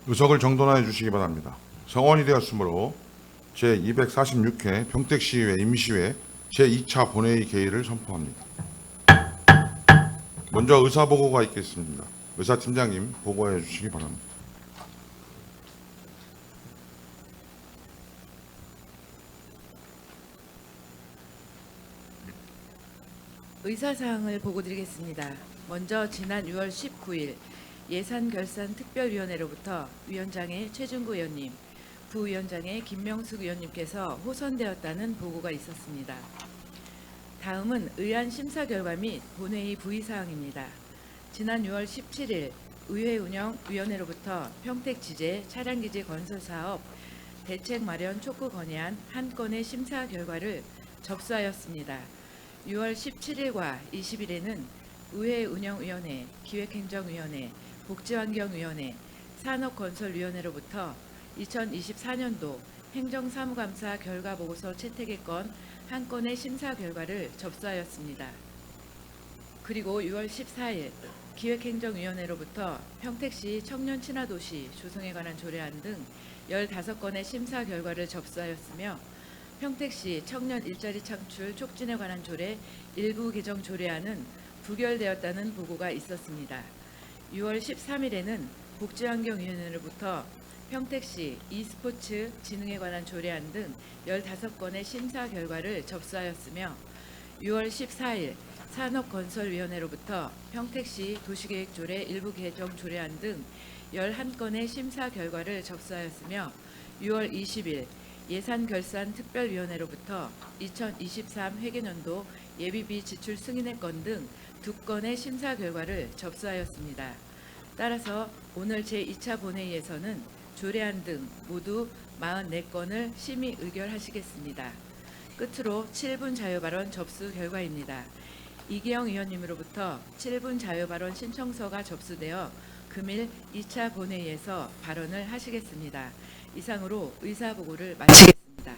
의석을 정돈하여 주시기 바랍니다. 성원이 되었으므로 제246회 평택시의회 임시회 제2차 본회의 개의를 선포합니다. 먼저 의사보고가 있겠습니다. 의사팀장님 보고해 주시기 바랍니다. 의사사항을 보고드리겠습니다. 먼저 지난 6월 19일 예산결산특별위원회로부터 위원장의 최준구 의원님, 부위원장의 김명숙 의원님께서 호선되었다는 보고가 있었습니다. 다음은 의안 심사 결과 및 본회의 부의사항입니다. 지난 6월 17일 의회운영위원회로부터 평택지제 차량기지 건설사업 대책 마련 촉구 건의안 한 건의 심사 결과를 접수하였습니다. 6월 17일과 20일에는 의회운영위원회, 기획행정위원회, 복지환경위원회, 산업건설위원회로부터 2024년도 행정사무감사 결과보고서 채택의 건 한 건의 심사 결과를 접수하였습니다. 그리고 6월 14일 기획행정위원회로부터 평택시 청년친화도시 조성에 관한 조례안 등 15건의 심사 결과를 접수하였으며 평택시 청년 일자리 창출 촉진에 관한 조례 일부 개정 조례안은 부결되었다는 보고가 있었습니다. 6월 13일에는 복지환경위원회로부터 평택시 e스포츠 진흥에 관한 조례안 등 15건의 심사 결과를 접수하였으며 6월 14일 산업건설위원회로부터 평택시 도시계획조례 일부 개정 조례안 등 11건의 심사 결과를 접수하였으며 6월 20일 예산결산특별위원회로부터 2023 회계년도 예비비 지출 승인의 건 등 2건의 심사 결과를 접수하였습니다. 따라서 오늘 제2차 본회의에서는 조례안 등 모두 44건을 심의 의결하시겠습니다. 끝으로 7분 자유발언 접수 결과입니다. 이기영 의원님으로부터 7분 자유발언 신청서가 접수되어 금일 2차 본회의에서 발언을 하시겠습니다. 이상으로 의사보고를 마치겠습니다.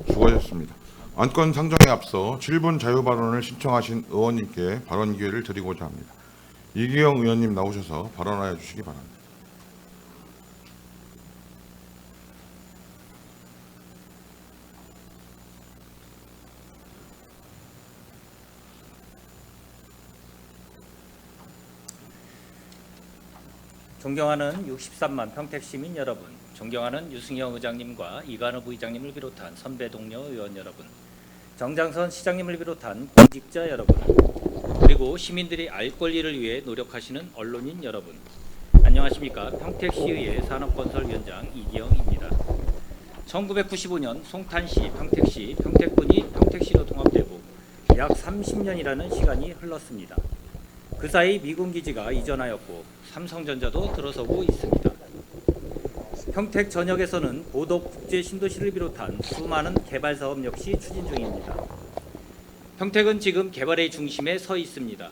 수고하셨습니다. 안건 상정에 앞서 7분 자유발언을 신청하신 의원님께 발언 기회를 드리고자 합니다. 이기영 의원님 나오셔서 발언하여 주시기 바랍니다. 존경하는 63만 평택시민 여러분, 존경하는 유승영 의장님과 이관우 부의장님을 비롯한 선배 동료 의원 여러분, 정장선 시장님을 비롯한 공직자 여러분, 그리고 시민들이 알 권리를 위해 노력하시는 언론인 여러분, 안녕하십니까. 평택시의회 산업건설위원장 이기영입니다. 1995년 송탄시, 평택시, 평택군이 평택시로 통합되고 약 30년이라는 시간이 흘렀습니다. 그 사이 미군 기지가 이전하였고 삼성전자도 들어서고 있습니다. 평택 전역에서는 고덕 국제 신도시를 비롯한 수많은 개발 사업 역시 추진 중입니다. 평택은 지금 개발의 중심에 서 있습니다.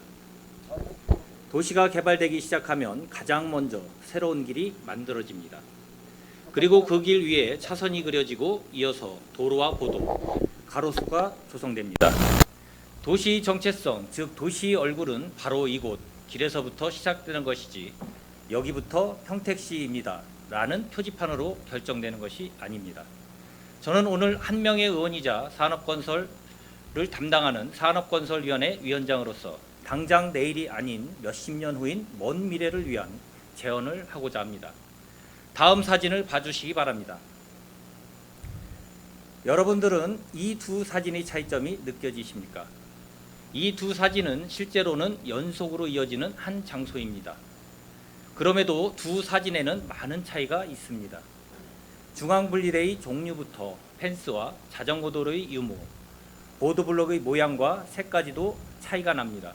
도시가 개발되기 시작하면 가장 먼저 새로운 길이 만들어집니다. 그리고 그 길 위에 차선이 그려지고 이어서 도로와 보도, 가로수가 조성됩니다. 도시 정체성, 즉 도시의 얼굴은 바로 이곳 길에서부터 시작되는 것이지 여기부터 평택시입니다 라는 표지판으로 결정되는 것이 아닙니다. 저는 오늘 한 명의 의원이자 산업건설을 담당하는 산업건설위원회 위원장으로서 당장 내일이 아닌 몇십 년 후인 먼 미래를 위한 제언을 하고자 합니다. 다음 사진을 봐주시기 바랍니다. 여러분들은 이 두 사진의 차이점이 느껴지십니까? 이 두 사진은 실제로는 연속으로 이어지는 한 장소입니다. 그럼에도 두 사진에는 많은 차이가 있습니다. 중앙분리대의 종류부터 펜스와 자전거 도로의 유무, 보도블록의 모양과 색까지도 차이가 납니다.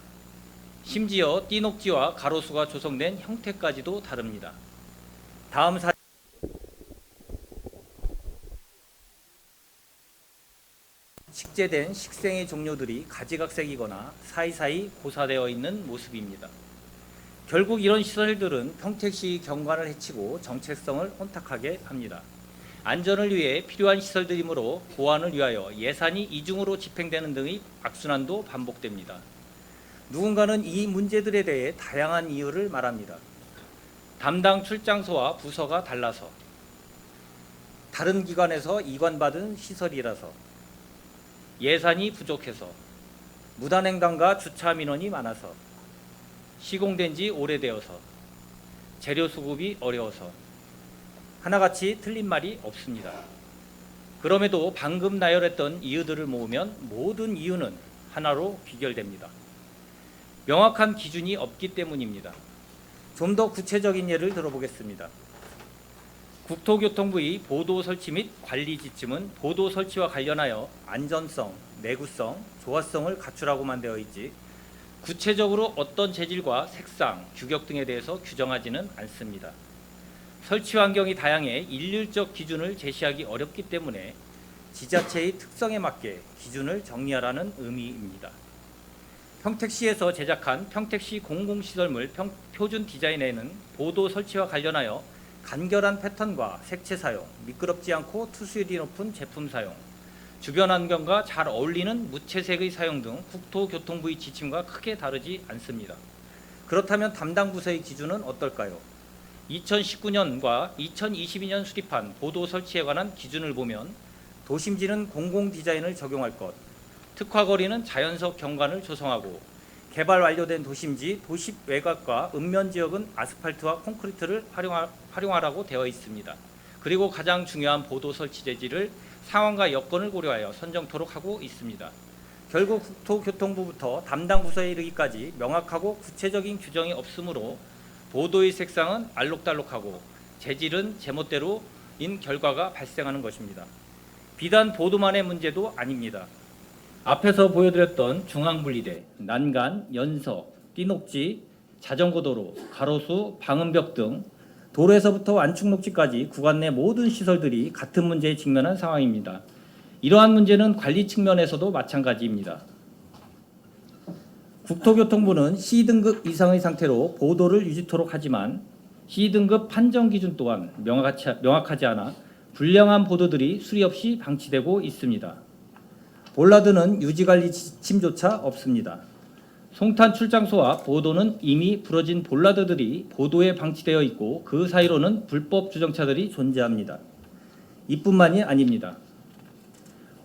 심지어 띠녹지와 가로수가 조성된 형태까지도 다릅니다. 다음 사진 식재된 식생의 종류들이 가지각색이거나 사이사이 고사되어 있는 모습입니다. 결국 이런 시설들은 평택시 경관을 해치고 정체성을 혼탁하게 합니다. 안전을 위해 필요한 시설들이므로 보안을 위하여 예산이 이중으로 집행되는 등의 악순환도 반복됩니다. 누군가는 이 문제들에 대해 다양한 이유를 말합니다. 담당 출장소와 부서가 달라서, 다른 기관에서 이관받은 시설이라서, 예산이 부족해서, 무단횡단과 주차 민원이 많아서, 시공된 지 오래되어서, 재료 수급이 어려워서, 하나같이 틀린 말이 없습니다. 그럼에도 방금 나열했던 이유들을 모으면 모든 이유는 하나로 귀결됩니다. 명확한 기준이 없기 때문입니다. 좀 더 구체적인 예를 들어보겠습니다. 국토교통부의 보도 설치 및 관리 지침은 보도 설치와 관련하여 안전성, 내구성, 조화성을 갖추라고만 되어 있지 구체적으로 어떤 재질과 색상, 규격 등에 대해서 규정하지는 않습니다. 설치 환경이 다양해 일률적 기준을 제시하기 어렵기 때문에 지자체의 특성에 맞게 기준을 정리하라는 의미입니다. 평택시에서 제작한 평택시 공공시설물 표준 디자인에는 보도 설치와 관련하여 간결한 패턴과 색채 사용, 미끄럽지 않고 투수율이 높은 제품 사용, 주변 환경과 잘 어울리는 무채색의 사용 등 국토교통부의 지침과 크게 다르지 않습니다. 그렇다면 담당 부서의 기준은 어떨까요? 2019년과 2022년 수립한 보도 설치에 관한 기준을 보면 도심지는 공공 디자인을 적용할 것, 특화거리는 자연석 경관을 조성하고 개발 완료된 도심지, 도심 외곽과 읍면 지역은 아스팔트와 콘크리트를 활용하라고 되어 있습니다. 그리고 가장 중요한 보도 설치 재질을 상황과 여건을 고려하여 선정토록 하고 있습니다. 결국 국토교통부부터 담당 부서에 이르기까지 명확하고 구체적인 규정이 없으므로 보도의 색상은 알록달록하고 재질은 제멋대로인 결과가 발생하는 것입니다. 비단 보도만의 문제도 아닙니다. 앞에서 보여드렸던 중앙분리대, 난간, 연석, 띠녹지, 자전거도로, 가로수, 방음벽 등 도로에서부터 완충녹지까지 구간 내 모든 시설들이 같은 문제에 직면한 상황입니다. 이러한 문제는 관리 측면에서도 마찬가지입니다. 국토교통부는 C등급 이상의 상태로 보도를 유지토록 하지만 C등급 판정 기준 또한 명확하지 않아 불량한 보도들이 수리 없이 방치되고 있습니다. 볼라드는 유지관리 지침조차 없습니다. 송탄 출장소와 보도는 이미 부러진 볼라드들이 보도에 방치되어 있고 그 사이로는 불법 주정차들이 존재합니다. 이뿐만이 아닙니다.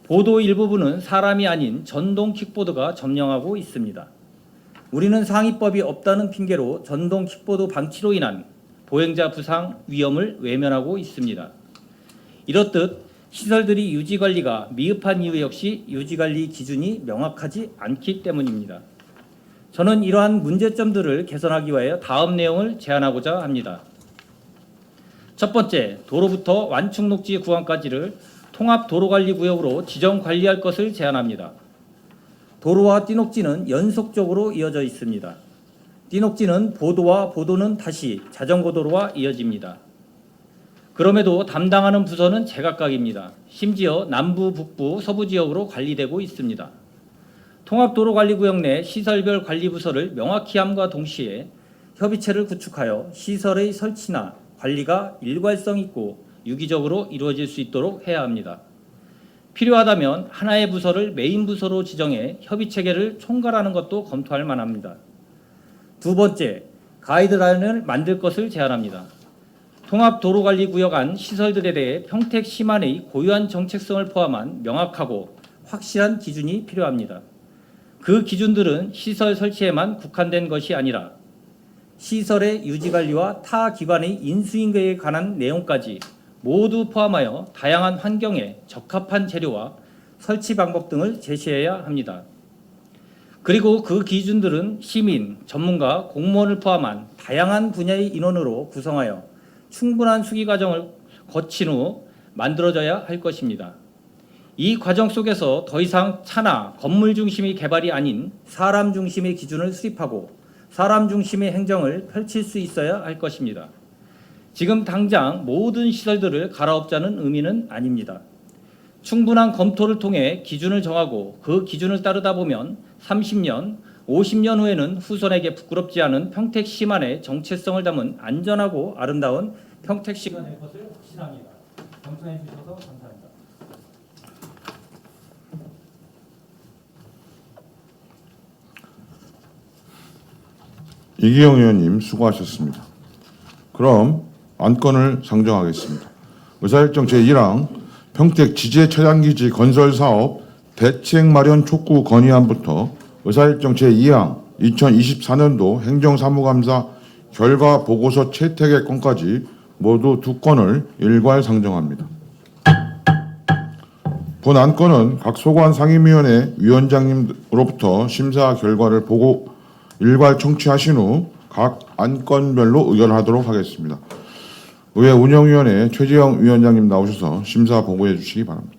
보도 일부분은 사람이 아닌 전동 킥보드가 점령하고 있습니다. 우리는 상위법이 없다는 핑계로 전동 킥보드 방치로 인한 보행자 부상 위험을 외면하고 있습니다. 이렇듯 시설들이 유지관리가 미흡한 이유 역시 유지관리 기준이 명확하지 않기 때문입니다. 저는 이러한 문제점들을 개선하기 위하여 다음 내용을 제안하고자 합니다. 첫 번째, 도로부터 완충녹지 구간까지를 통합도로관리구역으로 지정관리할 것을 제안합니다. 도로와 띠녹지는 연속적으로 이어져 있습니다. 띠녹지는 보도와 보도는 다시 자전거도로와 이어집니다. 그럼에도 담당하는 부서는 제각각입니다. 심지어 남부, 북부, 서부 지역으로 관리되고 있습니다. 통합도로관리구역 내 시설별 관리부서를 명확히 함과 동시에 협의체를 구축하여 시설의 설치나 관리가 일괄성 있고 유기적으로 이루어질 수 있도록 해야 합니다. 필요하다면 하나의 부서를 메인 부서로 지정해 협의체계를 총괄하는 것도 검토할 만합니다. 두 번째, 가이드라인을 만들 것을 제안합니다. 통합도로관리구역 안 시설들에 대해 평택시만의 고유한 정책성을 포함한 명확하고 확실한 기준이 필요합니다. 그 기준들은 시설 설치에만 국한된 것이 아니라 시설의 유지관리와 타 기관의 인수인계에 관한 내용까지 모두 포함하여 다양한 환경에 적합한 재료와 설치 방법 등을 제시해야 합니다. 그리고 그 기준들은 시민, 전문가, 공무원을 포함한 다양한 분야의 인원으로 구성하여 충분한 수기 과정을 거친 후 만들어져야 할 것입니다. 이 과정 속에서 더 이상 차나 건물 중심의 개발이 아닌 사람 중심의 기준을 수립하고 사람 중심의 행정을 펼칠 수 있어야 할 것입니다. 지금 당장 모든 시설들을 갈아엎자는 의미는 아닙니다. 충분한 검토를 통해 기준을 정하고 그 기준을 따르다 보면 30년, 50년 후에는 후손에게 부끄럽지 않은 평택시만의 정체성을 담은 안전하고 아름다운 평택시가 될 것을 확신합니다. 경청해 주셔서 감사합니다. 이기영 의원님 수고하셨습니다. 그럼 안건을 상정하겠습니다. 의사일정 제1항 평택 지제 차량기지 건설사업 대책 마련 촉구 건의안부터 의사일정 제2항 2024년도 행정사무감사 결과 보고서 채택의 건까지 모두 2건을 일괄 상정합니다. 본 안건은 각 소관 상임위원회 위원장님으로부터 심사 결과를 보고 일괄 청취하신 후 각 안건별로 의결하도록 하겠습니다. 의회 운영위원회 최재형 위원장님 나오셔서 심사 보고해 주시기 바랍니다.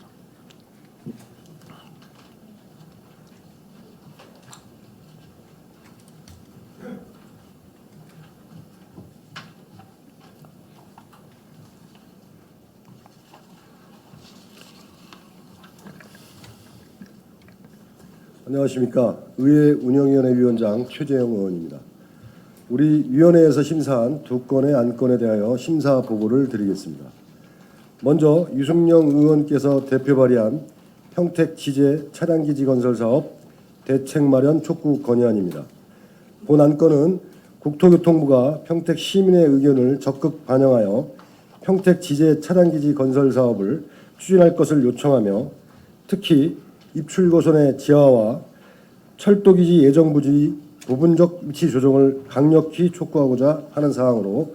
안녕하십니까. 의회 운영위원회 위원장 최재형 의원입니다. 우리 위원회에서 심사한 2건의 안건에 대하여 심사 보고를 드리겠습니다. 먼저 유승영 의원께서 대표 발의한 평택 지제 차량기지 건설 사업 대책 마련 촉구 건의안입니다. 본 안건은 국토교통부가 평택 시민의 의견을 적극 반영하여 평택 지제 차량기지 건설 사업을 추진할 것을 요청하며 특히 입출고선의 지하와 철도기지 예정부지 부분적 위치 조정을 강력히 촉구하고자 하는 사항으로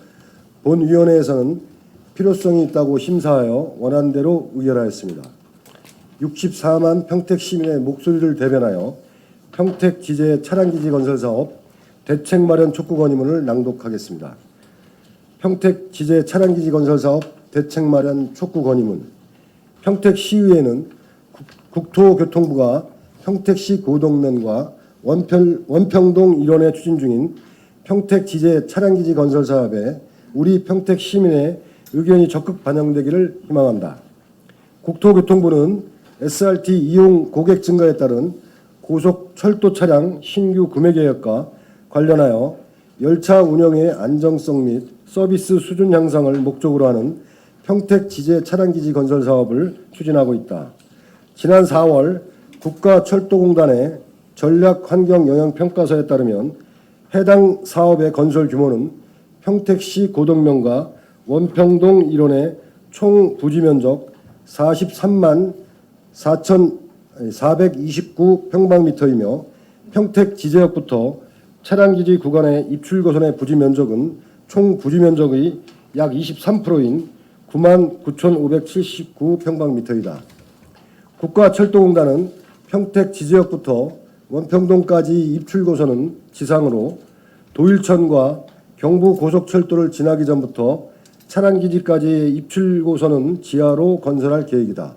본 위원회에서는 필요성이 있다고 심사하여 원안대로 의결하였습니다. 64만 평택 시민의 목소리를 대변하여 평택 지제 차량기지 건설 사업 대책 마련 촉구 건의문을 낭독하겠습니다. 평택 지제 차량기지 건설 사업 대책 마련 촉구 건의문. 평택시의회는 국토교통부가 평택시 고동면과 원평동 일원에 추진 중인 평택 지제 차량기지 건설 사업에 우리 평택 시민의 의견이 적극 반영되기를 희망한다. 국토교통부는 SRT 이용 고객 증가에 따른 고속 철도 차량 신규 구매 계획과 관련하여 열차 운영의 안정성 및 서비스 수준 향상을 목적으로 하는 평택 지제 차량기지 건설 사업을 추진하고 있다. 지난 4월 국가철도공단의 전략환경영향평가서에 따르면 해당 사업의 건설 규모는 평택시 고덕면과 원평동 일원의 총 부지 면적 43만 4,429평방미터이며 평택 지제역부터 차량기지 구간의 입출고선의 부지 면적은 총 부지 면적의 약 23%인 9만 9,579평방미터이다. 국가철도공단은 평택 지제역부터 원평동까지 입출고선은 지상으로 도일천과 경부고속철도를 지나기 전부터 차량기지까지의 입출고선은 지하로 건설할 계획이다.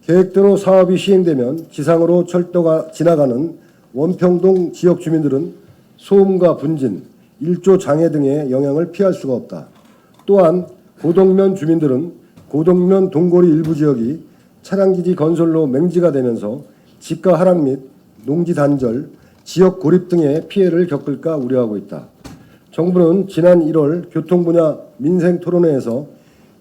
계획대로 사업이 시행되면 지상으로 철도가 지나가는 원평동 지역 주민들은 소음과 분진, 일조 장애 등의 영향을 피할 수가 없다. 또한 고동면 주민들은 고동면 동거리 일부 지역이 차량기지 건설로 맹지가 되면서 집가 하락 및 농지 단절, 지역 고립 등의 피해를 겪을까 우려하고 있다. 정부는 지난 1월 교통분야 민생토론회에서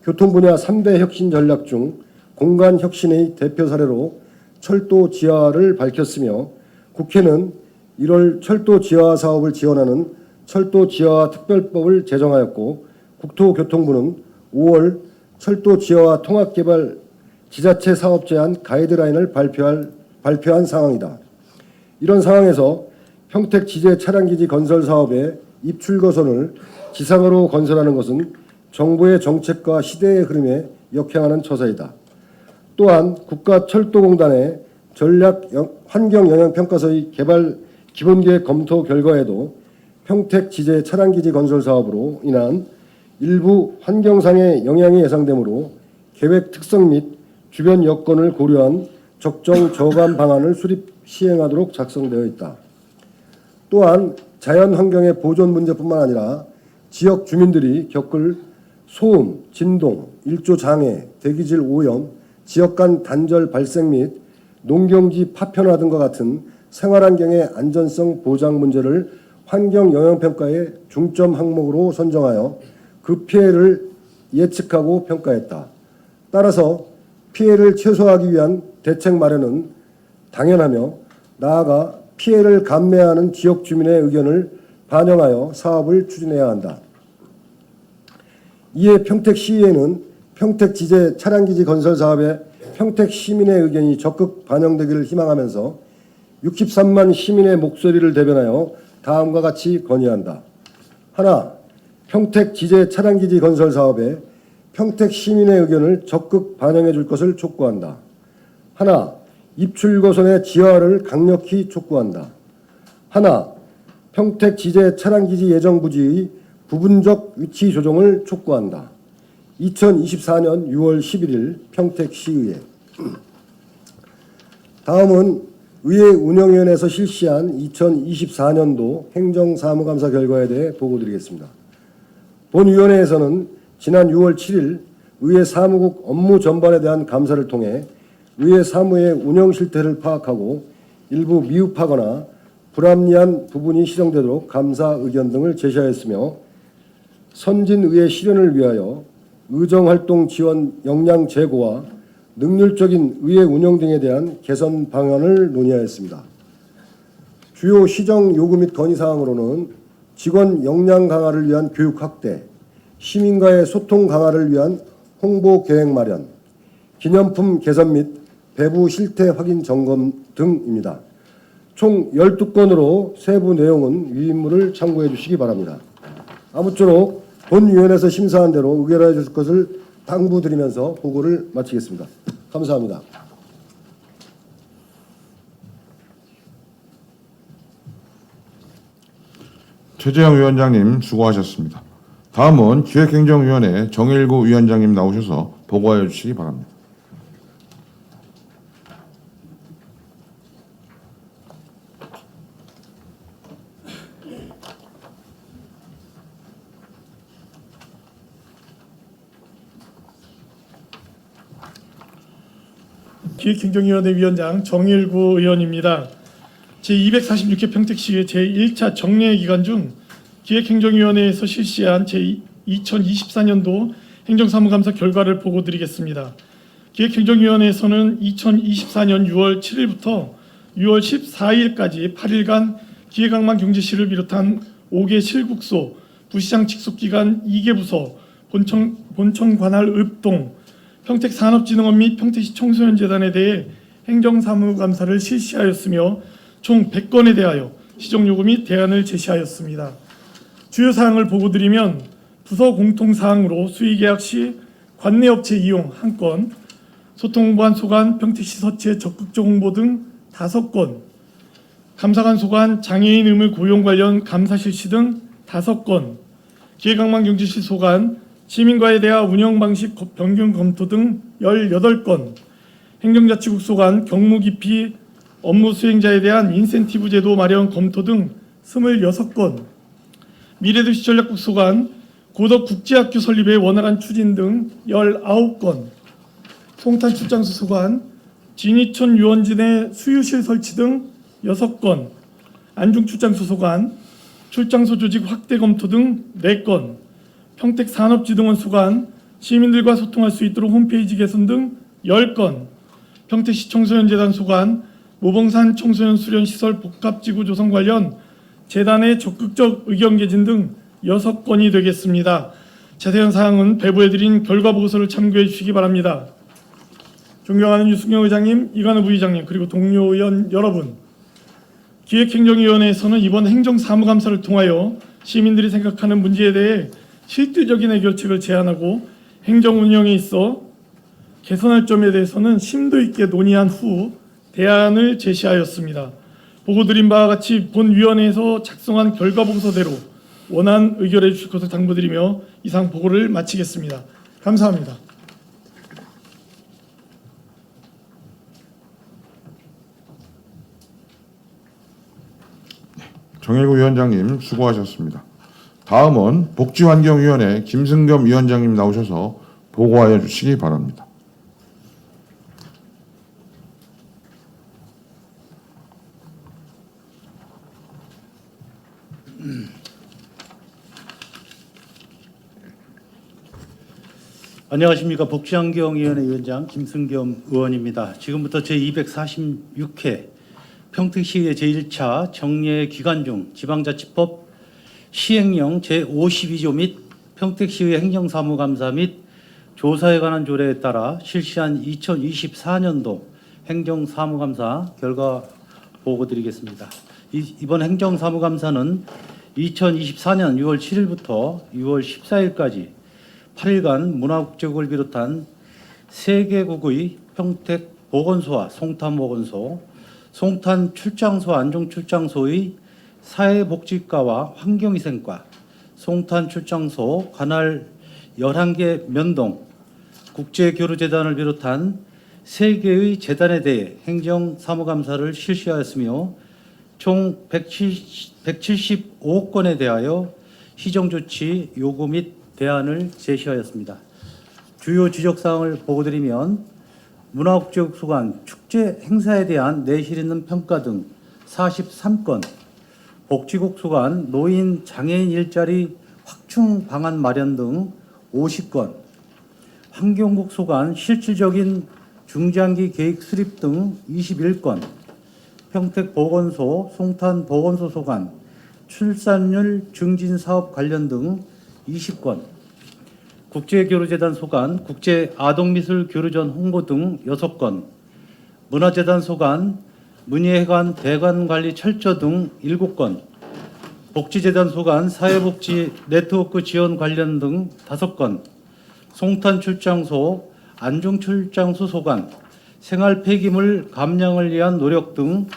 교통분야 3대 혁신 전략 중 공간혁신의 대표 사례로 철도 지하를 밝혔으며 국회는 1월 철도 지하 사업을 지원하는 철도 지하 특별법을 제정하였고 국토교통부는 5월 철도 지하화 통합개발 지자체 사업 제한 가이드라인을 발표한 상황이다. 이런 상황에서 평택 지제 차량기지 건설 사업의 입출거선을 지상으로 건설하는 것은 정부의 정책과 시대의 흐름에 역행하는 처사이다. 또한 국가철도공단의 전략 환경영향평가서의 개발 기본계획 검토 결과에도 평택 지제 차량기지 건설 사업으로 인한 일부 환경상의 영향이 예상되므로 계획 특성 및 주변 여건을 고려한 적정 저감 방안을 수립 시행하도록 작성되어 있다. 또한 자연환경의 보존 문제뿐만 아니라 지역 주민들이 겪을 소음, 진동, 일조 장애, 대기질 오염, 지역 간 단절 발생 및 농경지 파편화 등과 같은 생활환경의 안전성 보장 문제를 환경영향평가의 중점 항목으로 선정하여 그 피해를 예측하고 평가했다. 따라서 피해를 최소화하기 위한 대책 마련은 당연하며 나아가 피해를 감내하는 지역 주민의 의견을 반영하여 사업을 추진해야 한다. 이에 평택시의회는 평택지제 차량기지 건설 사업에 평택 시민의 의견이 적극 반영되기를 희망하면서 63만 시민의 목소리를 대변하여 다음과 같이 건의한다. 하나, 평택지제 차량기지 건설 사업에 평택 시민의 의견을 적극 반영해 줄 것을 촉구한다. 하나, 입출고선의 지하화를 강력히 촉구한다. 하나, 평택지제 차량기지 예정 부지의 부분적 위치 조정을 촉구한다. 2024년 6월 11일 평택시의회. 다음은 의회 운영위원회에서 실시한 2024년도 행정사무감사 결과에 대해 보고드리겠습니다. 본위원회에서는 지난 6월 7일 의회 사무국 업무 전반에 대한 감사를 통해 의회 사무의 운영 실태를 파악하고 일부 미흡하거나 불합리한 부분이 시정되도록 감사 의견 등을 제시하였으며 선진의회 실현을 위하여 의정활동 지원 역량 제고와 능률적인 의회 운영 등에 대한 개선 방안을 논의하였습니다. 주요 시정 요구 및 건의사항으로는 직원 역량 강화를 위한 교육 확대, 시민과의 소통 강화를 위한 홍보 계획 마련, 기념품 개선 및 배부 실태 확인 점검 등입니다. 총 12건으로 세부 내용은 위인물을 참고해 주시기 바랍니다. 아무쪼록 본위원회에서 심사한 대로 의결해 주실 것을 당부드리면서 보고를 마치겠습니다. 감사합니다. 최재형 위원장님 수고하셨습니다. 다음은 기획행정위원회 정일구 위원장님 나오셔서 보고하여 주시기 바랍니다. 기획행정위원회 위원장 정일구 의원입니다. 제246회 평택시의 제1차 정례 기간 중 기획행정위원회에서 실시한 제2024년도 행정사무감사 결과를 보고드리겠습니다. 기획행정위원회에서는 2024년 6월 7일부터 6월 14일까지 8일간 기획항만 경제실을 비롯한 5개 실국소, 부시장 직속기관 2개 부서, 본청 관할 읍동, 평택산업진흥원 및 평택시 청소년재단에 대해 행정사무감사를 실시하였으며 총 100건에 대하여 시정요구 및 대안을 제시하였습니다. 주요 사항을 보고드리면 부서 공통사항으로 수의계약 시 관내업체 이용 1건, 소통홍보관 소관 평택시 서체 적극적 홍보 등 5건, 감사관 소관 장애인 의무 고용 관련 감사 실시 등 5건, 기획항만 경제실 소관 시민과의 대화 운영 방식 변경 검토 등 18건, 행정자치국 소관 경무 기피 업무 수행자에 대한 인센티브 제도 마련 검토 등 26건, 미래도시 전략국 소관 고덕 국제학교 설립의 원활한 추진 등 19건, 송탄 출장소 소관 진이천 유원진의 수유실 설치 등 6건, 안중 출장소 소관 출장소 조직 확대 검토 등 4건, 평택산업진흥원 소관 시민들과 소통할 수 있도록 홈페이지 개선 등 10건, 평택시 청소년재단 소관 모봉산 청소년 수련시설 복합지구 조성 관련 재단의 적극적 의견 개진 등 6건이 되겠습니다. 자세한 사항은 배부해드린 결과 보고서를 참고해 주시기 바랍니다. 존경하는 유승영 의장님, 이관우 부의장님, 그리고 동료 의원 여러분, 기획행정위원회에서는 이번 행정사무감사를 통하여 시민들이 생각하는 문제에 대해 실질적인 해결책을 제안하고 행정 운영에 있어 개선할 점에 대해서는 심도 있게 논의한 후 대안을 제시하였습니다. 보고드린 바와 같이 본위원회에서 작성한 결과 보고서대로 원안 의결해 주실 것을 당부드리며 이상 보고를 마치겠습니다. 감사합니다. 정일구 위원장님 수고하셨습니다. 다음은 복지환경위원회 김승겸 위원장님 나오셔서 보고하여 주시기 바랍니다. 안녕하십니까. 복지환경위원회 위원장 김승겸 의원입니다. 지금부터 제246회 평택시의 제1차 정례 기간 중 지방자치법 시행령 제52조 및 평택시의 행정사무감사 및 조사에 관한 조례에 따라 실시한 2024년도 행정사무감사 결과 보고 드리겠습니다. 이번 행정사무감사는 2024년 6월 7일부터 6월 14일까지 8일간 문화국제국을 비롯한 3개국의 평택 보건소와 송탄보건소, 송탄 출장소 안종출장소의 사회복지과와 환경위생과, 송탄 출장소 관할 11개 면동, 국제교류재단을 비롯한 3개의 재단에 대해 행정사무감사를 실시하였으며 총 175억 건에 대하여 시정조치 요구 및 대안을 제시하였습니다. 주요 지적사항을 보고드리면 문화국제국 소관 축제 행사에 대한 내실 있는 평가 등 43건, 복지국 소관 노인 장애인 일자리 확충 방안 마련 등 50건, 환경국 소관 실질적인 중장기 계획 수립 등 21건, 평택보건소, 송탄보건소 소관 출산율 증진 사업 관련 등 20건, 국제교류재단 소관 국제아동미술교류전 홍보 등 6건, 문화재단 소관 문예회관 대관관리 철저 등 7건, 복지재단 소관 사회복지 네트워크 지원 관련 등 5건, 송탄출장소 안중출장소 소관 생활 폐기물 감량을 위한 노력 등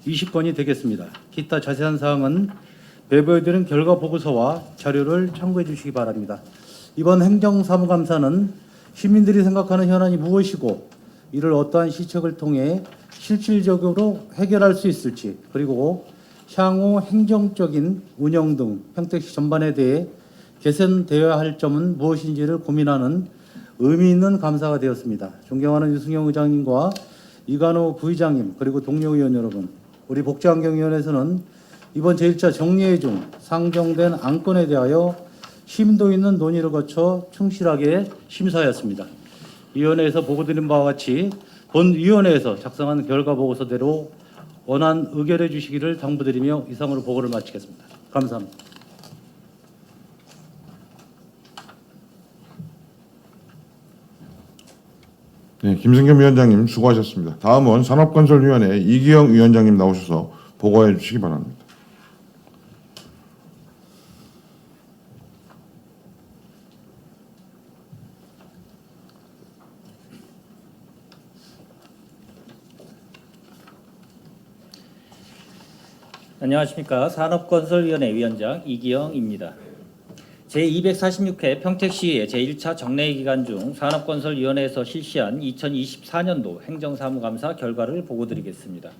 20건이 되겠습니다. 기타 자세한 사항은 배부해드린 결과 보고서와 자료를 참고해 주시기 바랍니다. 이번 행정사무감사는 시민들이 생각하는 현안이 무엇이고 이를 어떠한 시책을 통해 실질적으로 해결할 수 있을지, 그리고 향후 행정적인 운영 등 평택시 전반에 대해 개선되어야 할 점은 무엇인지를 고민하는 의미 있는 감사가 되었습니다. 존경하는 유승영 의장님과 이관호 부의장님, 그리고 동료 의원 여러분, 우리 복지환경위원회에서는 이번 제1차 정례회 중 상정된 안건에 대하여 심도 있는 논의를 거쳐 충실하게 심사하였습니다. 위원회에서 보고드린 바와 같이 본 위원회에서 작성한 결과 보고서대로 원안 의결해 주시기를 당부드리며 이상으로 보고를 마치겠습니다. 감사합니다. 네, 김승겸 위원장님 수고하셨습니다. 다음은 산업건설위원회 이기영 위원장님 나오셔서 보고해 주시기 바랍니다. 안녕하십니까. 산업건설위원회 위원장 이기영입니다. 제246회 평택시의 제1차 정례 기간 중 산업건설위원회에서 실시한 2024년도 행정사무감사 결과를 보고드리겠습니다.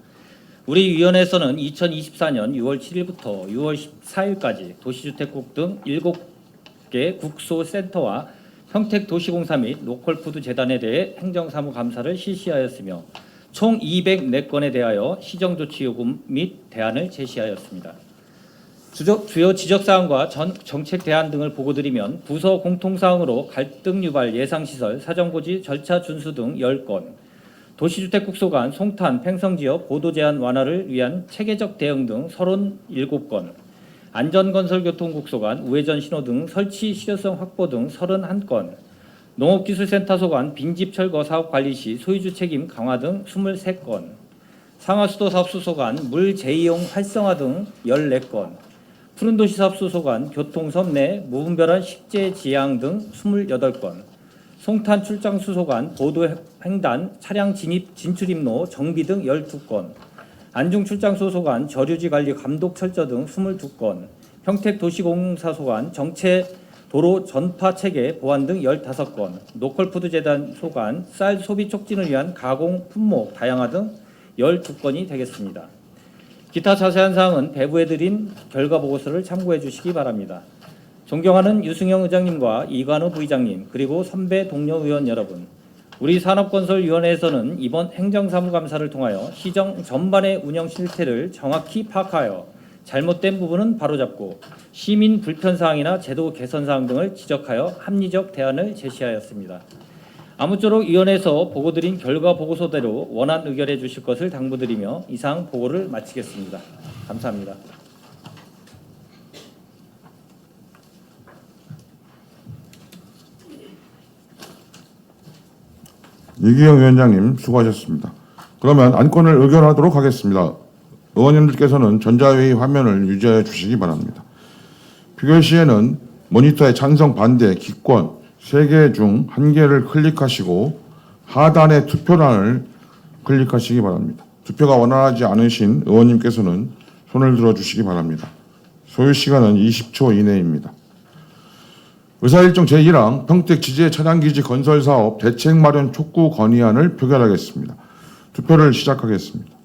우리 위원회에서는 2024년 6월 7일부터 6월 14일까지 도시주택국 등 7개 국소센터와 평택도시공사 및 로컬푸드 재단에 대해 행정사무감사를 실시하였으며 총 204건에 대하여 시정조치 요구 및 대안을 제시하였습니다. 주요 지적사항과 정책 대안 등을 보고드리면 부서 공통사항으로 갈등 유발 예상시설 사정고지 절차 준수 등 10건, 도시주택국소 간 송탄 팽성지역 보도 제한 완화를 위한 체계적 대응 등 37건, 안전건설교통국소 간 우회전 신호 등 설치 실효성 확보 등 31건, 농업기술센터 소관 빈집 철거 사업 관리 시 소유주 책임 강화 등 23건, 상하수도사업소 소관 물 재이용 활성화 등 14건, 푸른도시사업소 소관 교통섬 내 무분별한 식재 지향 등 28건, 송탄 출장수 소관 보도 횡단 차량 진입 진출입로 정비 등 12건, 안중 출장소 소관 저류지 관리 감독 철저 등 22건, 평택도시공사 소관 정체 도로 전파 체계 보완 등 15건, 로컬푸드 재단 소관 쌀 소비 촉진을 위한 가공 품목 다양화 등 12건이 되겠습니다. 기타 자세한 사항은 배부해드린 결과 보고서를 참고해 주시기 바랍니다. 존경하는 유승영 의장님과 이관우 부의장님, 그리고 선배 동료 의원 여러분, 우리 산업건설위원회에서는 이번 행정사무감사를 통하여 시정 전반의 운영 실태를 정확히 파악하여 잘못된 부분은 바로잡고 시민 불편사항이나 제도 개선사항 등을 지적하여 합리적 대안을 제시하였습니다. 아무쪼록 위원회에서 보고드린 결과 보고서대로 원안 의결해 주실 것을 당부드리며 이상 보고를 마치겠습니다. 감사합니다. 이기영 위원장님 수고하셨습니다. 그러면 안건을 의결하도록 하겠습니다. 의원님들께서는 전자회의 화면을 유지해 주시기 바랍니다. 표결 시에는 모니터에 찬성, 반대, 기권 3개 중 1개를 클릭하시고 하단의 투표란을 클릭하시기 바랍니다. 투표가 원활하지 않으신 의원님께서는 손을 들어주시기 바랍니다. 소요 시간은 20초 이내입니다. 의사일정 제1항 평택 지제 차량기지 건설사업 대책 마련 촉구 건의안을 표결하겠습니다. 투표를 시작하겠습니다.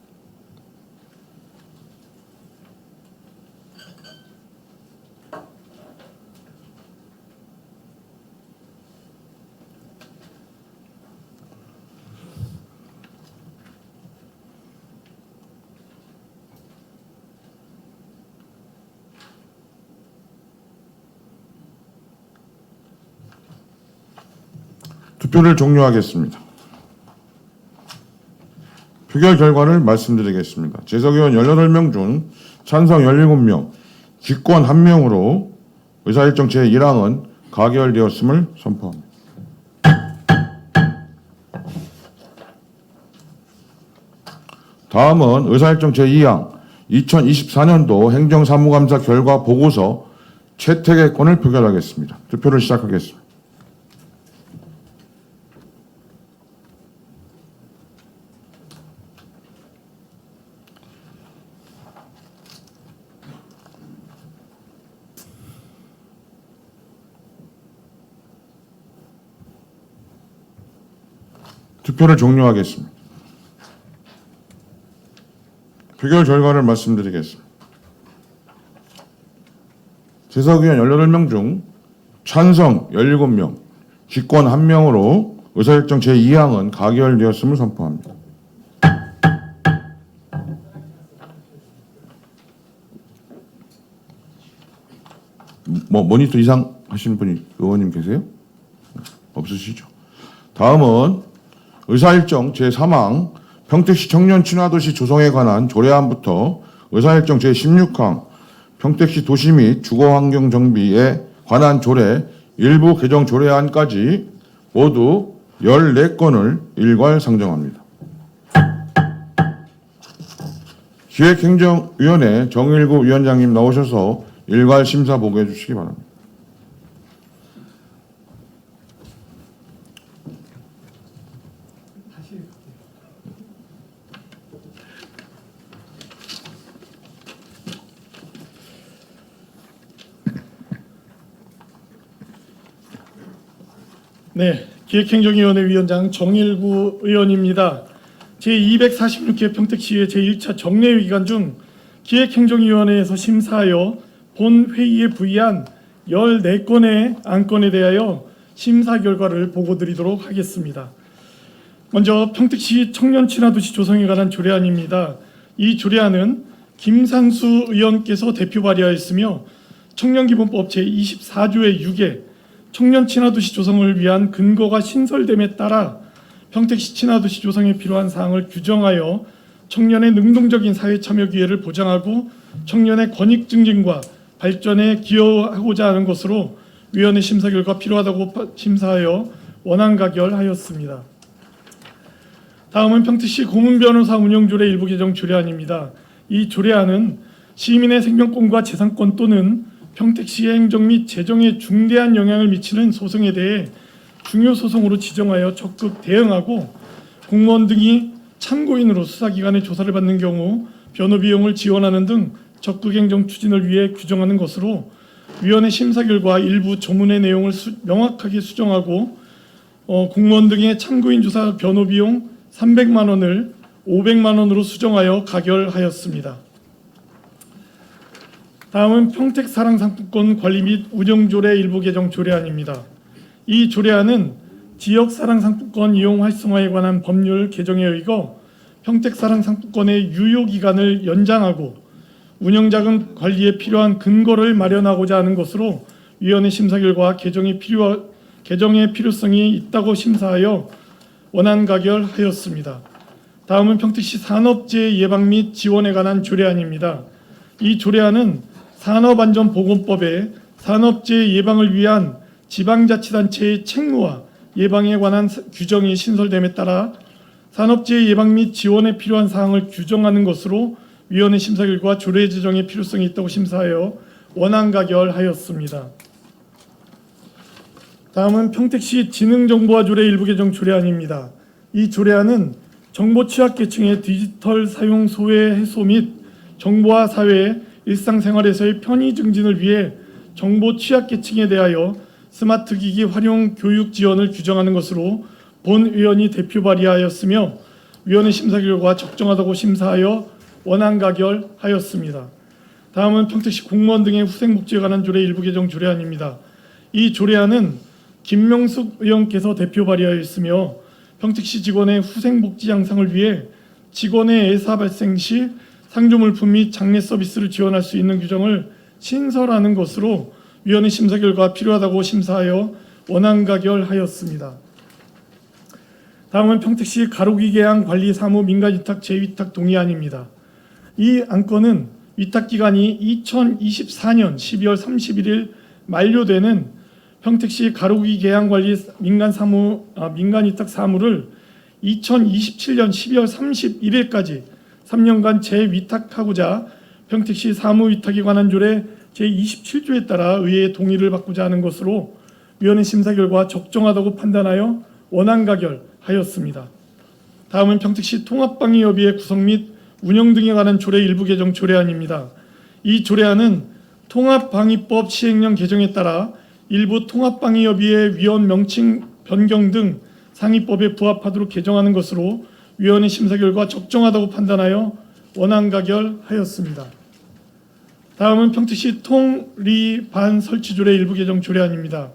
투표를 종료하겠습니다. 표결 결과를 말씀드리겠습니다. 재석의원 18명 중 찬성 17명, 기권 1명으로 의사일정 제1항은 가결되었음을 선포합니다. 다음은 의사일정 제2항 2024년도 행정사무감사 결과 보고서 채택의 건을 표결하겠습니다. 투표를 시작하겠습니다. 투표를 종료하겠습니다. 표결 결과를 말씀드리겠습니다. 재석의원 18명 중 찬성 17명, 기권 1명으로 의사일정 제2항은 가결되었음을 선포합니다. 모니터 이상 하시는 분이 의원님 계세요? 없으시죠? 다음은 의사일정 제3항 평택시 청년 친화도시 조성에 관한 조례안부터 의사일정 제16항 평택시 도시 및 주거환경 정비에 관한 조례 일부 개정 조례안까지 모두 14건을 일괄 상정합니다. 기획행정위원회 정일구 위원장님 나오셔서 일괄 심사 보고해 주시기 바랍니다. 네, 기획행정위원회 위원장 정일구 의원입니다. 제246회 평택시의 제1차 정례회 기간 중 기획행정위원회에서 심사하여 본 회의에 부의한 14건의 안건에 대하여 심사 결과를 보고드리도록 하겠습니다. 먼저 평택시 청년 친화도시 조성에 관한 조례안입니다. 이 조례안은 김상수 의원께서 대표 발의하였으며 청년기본법 제24조의 6에 청년 친화도시 조성을 위한 근거가 신설됨에 따라 평택시 친화도시 조성에 필요한 사항을 규정하여 청년의 능동적인 사회 참여 기회를 보장하고 청년의 권익 증진과 발전에 기여하고자 하는 것으로 위원회 심사 결과 필요하다고 심사하여 원안 가결하였습니다. 다음은 평택시 고문변호사 운영조례 일부 개정 조례안입니다. 이 조례안은 시민의 생명권과 재산권 또는 평택시의 행정 및 재정에 중대한 영향을 미치는 소송에 대해 중요 소송으로 지정하여 적극 대응하고 공무원 등이 참고인으로 수사기관의 조사를 받는 경우 변호 비용을 지원하는 등 적극 행정 추진을 위해 규정하는 것으로 위원회 심사 결과 일부 조문의 내용을 명확하게 수정하고 공무원 등의 참고인 조사 변호 비용 300만 원을 500만 원으로 수정하여 가결하였습니다. 다음은 평택사랑상품권 관리 및 운영조례 일부 개정 조례안입니다. 이 조례안은 지역사랑상품권 이용 활성화에 관한 법률 개정에 의거 평택사랑상품권의 유효기간을 연장하고 운영자금 관리에 필요한 근거를 마련하고자 하는 것으로 위원회 심사 결과 개정의 필요성이 있다고 심사하여 원안 가결하였습니다. 다음은 평택시 산업재해 예방 및 지원에 관한 조례안입니다. 이 조례안은 산업안전보건법에 산업재해 예방을 위한 지방자치단체의 책무와 예방에 관한 규정이 신설됨에 따라 산업재해 예방 및 지원에 필요한 사항을 규정하는 것으로 위원회 심사 결과 조례 제정의 필요성이 있다고 심사하여 원안 가결하였습니다. 다음은 평택시 지능정보화 조례 일부 개정 조례안입니다. 이 조례안은 정보 취약계층의 디지털 사용 소외 해소 및 정보화 사회의 일상생활에서의 편의 증진을 위해 정보 취약계층에 대하여 스마트 기기 활용 교육 지원을 규정하는 것으로 본 의원이 대표 발의하였으며 위원회 심사 결과 적정하다고 심사하여 원안 가결하였습니다. 다음은 평택시 공무원 등의 후생복지에 관한 조례 일부 개정 조례안입니다. 이 조례안은 김명숙 의원께서 대표 발의하였으며 평택시 직원의 후생복지 향상을 위해 직원의 애사 발생 시 상조물품 및 장례 서비스를 지원할 수 있는 규정을 신설하는 것으로 위원회 심사 결과 필요하다고 심사하여 원안 가결하였습니다. 다음은 평택시 가로기 계양 관리 사무 민간위탁 재위탁 동의안입니다. 이 안건은 위탁 기간이 2024년 12월 31일 만료되는 평택시 가로기 계양 관리 민간위탁 사무를 2027년 12월 31일까지 3년간 재위탁하고자 평택시 사무위탁에 관한 조례 제27조에 따라 의회의 동의를 받고자 하는 것으로 위원회 심사 결과 적정하다고 판단하여 원안 가결하였습니다. 다음은 평택시 통합방위협의회 구성 및 운영 등에 관한 조례 일부 개정 조례안입니다. 이 조례안은 통합방위법 시행령 개정에 따라 일부 통합방위협의회 위원 명칭 변경 등 상위법에 부합하도록 개정하는 것으로 위원회 심사 결과 적정하다고 판단하여 원안 가결하였습니다. 다음은 평택시 통리반 설치 조례 일부 개정 조례안입니다.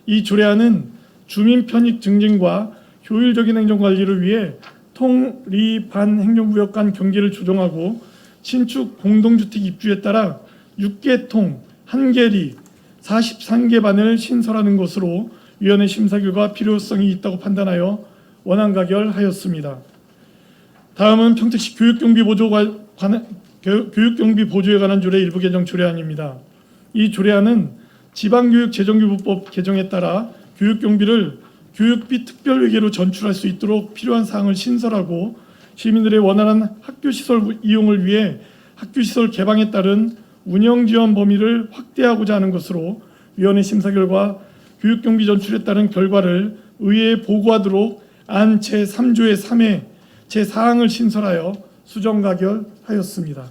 이 조례안은 주민 편익 증진과 효율적인 행정 관리를 위해 통리반 행정구역 간 경계를 조정하고 신축 공동주택 입주에 따라 6개 통, 1개 리, 43개 반을 신설하는 것으로 위원회 심사 결과 필요성이 있다고 판단하여 원안 가결하였습니다. 다음은 평택시 교육경비 보조에 관한 조례 일부 개정 조례안입니다. 이 조례안은 지방교육재정교부법 개정에 따라 교육경비를 교육비 특별회계로 전출할 수 있도록 필요한 사항을 신설하고 시민들의 원활한 학교시설 이용을 위해 학교시설 개방에 따른 운영지원 범위를 확대하고자 하는 것으로 위원회 심사 결과 교육경비 전출에 따른 결과를 의회에 보고하도록 안 제3조의 3회 제4항을 신설하여 수정 가결하였습니다.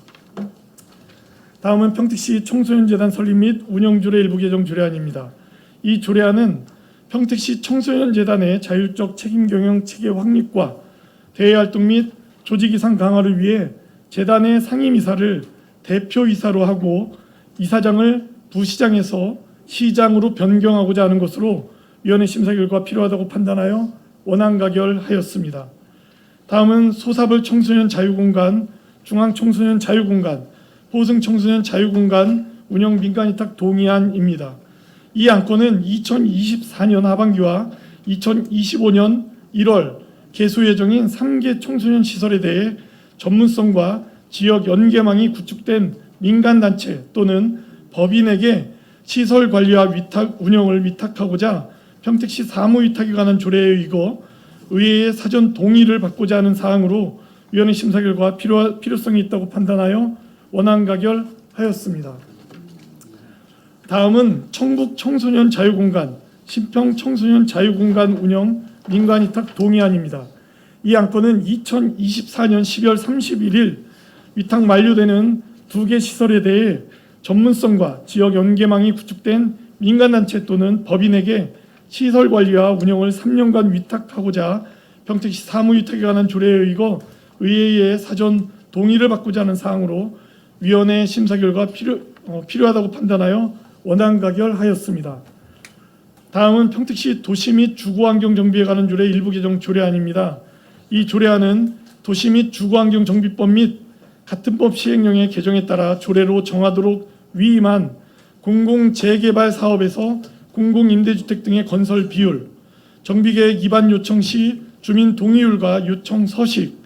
다음은 평택시 청소년재단 설립 및 운영조례 일부 개정 조례안입니다. 이 조례안은 평택시 청소년재단의 자율적 책임 경영 체계 확립과 대외활동 및 조직 이상 강화를 위해 재단의 상임이사를 대표이사로 하고 이사장을 부시장에서 시장으로 변경하고자 하는 것으로 위원회 심사 결과 필요하다고 판단하여 원안 가결하였습니다. 다음은 소사벌 청소년 자유공간, 중앙청소년 자유공간, 호승청소년 자유공간 운영 민간위탁 동의안입니다. 이 안건은 2024년 하반기와 2025년 1월 개소 예정인 3개 청소년 시설에 대해 전문성과 지역 연계망이 구축된 민간단체 또는 법인에게 시설 관리와 운영을 위탁하고자 평택시 사무위탁에 관한 조례에 의거 의회의 사전 동의를 받고자 하는 사항으로 위원회 심사 결과 필요성이 있다고 판단하여 원안 가결하였습니다. 다음은 청북 청소년 자유공간, 신평 청소년 자유공간 운영 민간위탁 동의안입니다. 이 안건은 2024년 12월 31일 위탁 만료되는 2개 시설에 대해 전문성과 지역 연계망이 구축된 민간단체 또는 법인에게 시설 관리와 운영을 3년간 위탁하고자 평택시 사무위탁에 관한 조례에 의거 의회의 사전 동의를 받고자 하는 사항으로 위원회 심사 결과 필요하다고 판단하여 원안 가결하였습니다. 다음은 평택시 도시 및 주거환경 정비에 관한 조례 일부 개정 조례안입니다. 이 조례안은 도시 및 주거환경정비법 및 같은 법 시행령의 개정에 따라 조례로 정하도록 위임한 공공재개발 사업에서 공공임대주택 등의 건설 비율, 정비계획 입안 요청 시 주민 동의율과 요청 서식,